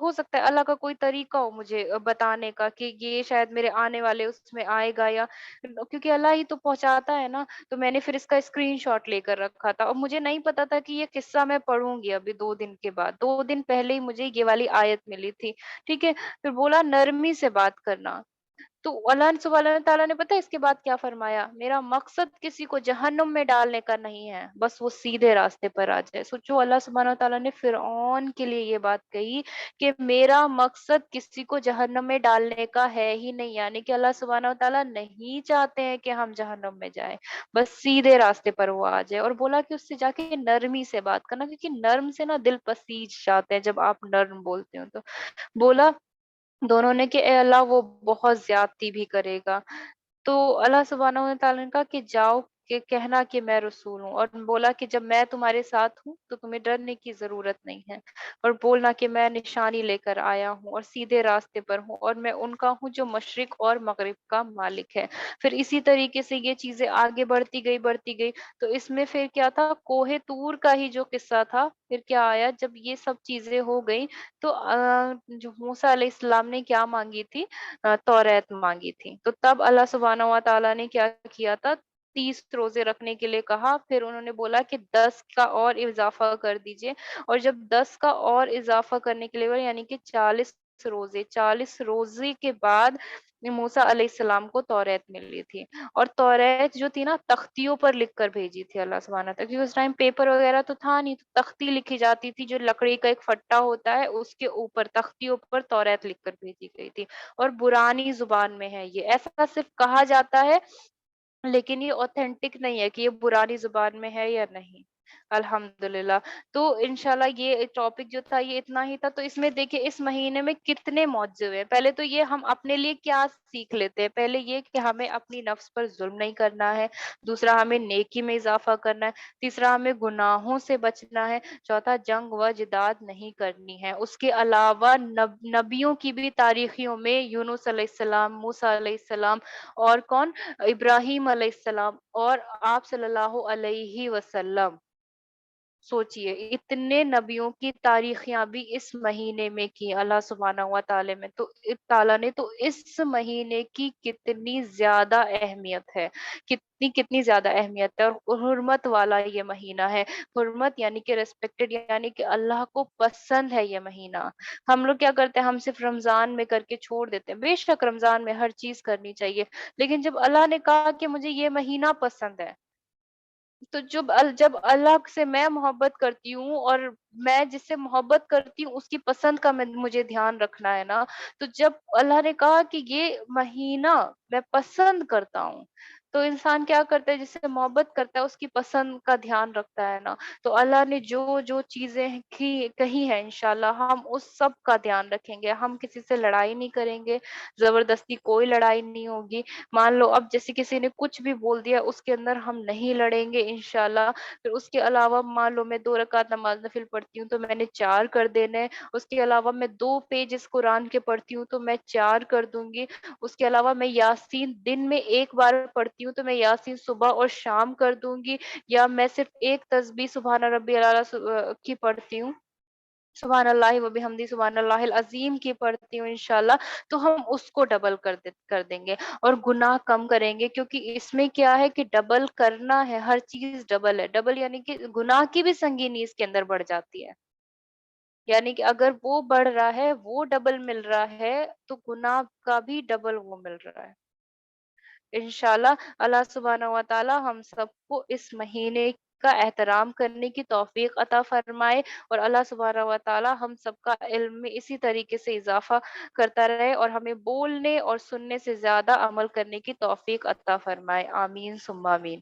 हो सकता है अल्लाह का कोई तरीका हो मुझे बताने का कि ये शायद मेरे आने वाले उसमें आएगा, या क्योंकि अल्लाह ही तो पहुँचाता है ना। तो मैंने फिर इसका स्क्रीनशॉट लेकर रखा था और मुझे नहीं पता था कि ये किस्सा मैं पढ़ूँगी अभी 2 दिन के बाद। 2 दिन पहले ही मुझे ये वाली आयत मिली थी, ठीक है? फिर बोला नरमी से बात करना। तो अल्लाह सुब्हान तआला ने पता है इसके बाद क्या फरमाया? मेरा मकसद किसी को जहन्नुम में डालने का नहीं है, बस वो सीधे रास्ते पर आ जाए। सोचो अल्लाह सुब्हान तआला ने फिरऔन के लिए ये बात कही कि मेरा मकसद किसी को जहन्नुम में डालने का है ही नहीं, यानी कि अल्लाह सुब्हान तआला नहीं चाहते हैं कि हम जहन्नुम में जाएँ, बस सीधे रास्ते पर वो आ जाए। और बोला कि उससे जाके नरमी से बात करना, क्योंकि नर्म से ना दिल पसीज जाते हैं जब आप नर्म बोलते हो तो। बोला दोनों ने कि ए अल्लाह वो बहुत ज़्यादती भी करेगा। तो अल्लाह सुब्हानहू व तआला ने कहा कि जाओ कि कहना कि मैं रसूल हूँ, और बोला कि जब मैं तुम्हारे साथ हूँ तो तुम्हें डरने की ज़रूरत नहीं है, और बोलना कि मैं निशानी लेकर आया हूँ और सीधे रास्ते पर हूँ, और मैं उनका हूँ जो मशरिक और मगरिब का मालिक है। फिर इसी तरीके से ये चीज़ें आगे बढ़ती गई। तो इसमें फिर क्या था, कोहे तूर का ही जो किस्सा था, फिर क्या आया जब ये सब चीज़ें हो गई, तो जो मूसा अलैहिस्सलाम ने क्या माँगी थी, तौरात माँगी थी। तो तब अल्लाह सुब्हानहू व तआला ने क्या किया था, 30 रोज़े रखने के लिए कहा। फिर उन्होंने बोला कि 10 का और इज़ाफ़ा कर दीजिए, और जब 10 का और इज़ाफ़ा करने के लिए बोला, यानी कि 40 रोज़े के बाद मूसा अलैहिस्सलाम को तौरात मिली थी। और तौरात जो थी ना, तख्तियों पर लिख कर भेजी थी अल्लाह सुब्हानहू तआला, क्योंकि उस टाइम पेपर वगैरह तो था नहीं, तो तख्ती लिखी जाती थी, जो लकड़ी का एक फट्टा होता है उसके ऊपर तख्तियों पर तौरात लिख कर भेजी गई थी। और बुरानी ज़ुबान में है ये, ऐसा सिर्फ़ कहा जाता है, लेकिन ये ऑथेंटिक नहीं है कि ये पुरानी ज़ुबान में है या नहीं। अल्हम्दुलिल्लाह। तो इंशाल्लाह ये टॉपिक जो था ये इतना ही था। तो इसमें देखिए इस महीने में कितने मौज़ूद हैं। पहले तो ये हम अपने लिए क्या सीख लेते हैं, पहले ये कि हमें अपनी नफ्स पर ज़ुल्म नहीं करना है, दूसरा हमें नेकी में इज़ाफ़ा करना है, तीसरा हमें गुनाहों से बचना है, चौथा जंग व जिदाल नहीं करनी है। उसके अलावा नबियों की भी तारीख़ियों में यूनुस अलैहिस्सलाम, मूसा अलैहिस्सलाम, और कौन, इब्राहीम अलैहिस्सलाम, और आप सल्लल्लाहु अलैहि वसल्लम। सोचिए इतने नबियों की तारीखियां भी इस महीने में की अल्लाह सुब्हानहू व तआला में, तो ताला ने तो इस महीने की कितनी ज्यादा अहमियत है, कितनी कितनी ज्यादा अहमियत है, और हुर्मत वाला ये महीना है। हुर्मत यानी कि रेस्पेक्टेड, यानी कि अल्लाह को पसंद है ये महीना। हम लोग क्या करते हैं, हम सिर्फ रमजान में करके छोड़ देते हैं। बेशक रमजान में हर चीज करनी चाहिए, लेकिन जब अल्लाह ने कहा कि मुझे ये महीना पसंद है, तो जब अल्लाह से मैं मोहब्बत करती हूँ, और मैं जिससे मोहब्बत करती हूँ उसकी पसंद का मुझे ध्यान रखना है ना। तो जब अल्लाह ने कहा कि ये महीना मैं पसंद करता हूँ, तो इंसान क्या करता है, जिससे मोहब्बत करता है उसकी पसंद का ध्यान रखता है ना। तो अल्लाह ने जो जो चीजें की कही है, इंशाल्लाह हम उस सब का ध्यान रखेंगे। हम किसी से लड़ाई नहीं करेंगे, जबरदस्ती कोई लड़ाई नहीं होगी। मान लो अब जैसे किसी ने कुछ भी बोल दिया, उसके अंदर हम नहीं लड़ेंगे इंशाल्लाह। फिर उसके अलावा मान लो मैं 2 रकात नमाज़ नफ़िल पढ़ती हूँ, तो मैंने 4 कर देने हैं। उसके अलावा मैं 2 पेजेज़ कुरान के पढ़ती हूँ, तो मैं 4 कर दूँगी। उसके अलावा मैं यासीन दिन में 1 बार पढ़ती हूँ, तो मैं यासीन सुबह और शाम कर दूँगी। या मैं सिर्फ़ 1 तस्बीह सुभान रब्बियल आला की पढ़ती हूँ। सुभान अल्लाहि व बिहम्दी सुभान अल्लाहिल अज़ीम की पढ़ती हूँ इंशाल्लाह, तो हम उसको डबल कर देंगे और गुनाह कम करेंगे, क्योंकि इसमें क्या है कि डबल करना है, हर चीज़ डबल है। डबल यानी कि गुनाह की भी संगीनी इसके अंदर बढ़ जाती है। यानी कि अगर वो बढ़ रहा है, वो डबल मिल रहा है, तो गुनाह का भी डबल वो मिल रहा है। इंशाल्लाह अल्लाह सुब्हानहू व तआला हम सबको इस महीने का एहतराम करने की तौफीक अता फरमाए, और अल्लाह सुब्हानहू व तआला हम सबका इल्म में इसी तरीके से इजाफा करता रहे, और हमें बोलने और सुनने से ज्यादा अमल करने की तौफीक अता फरमाए। आमीन सुम्मा आमीन।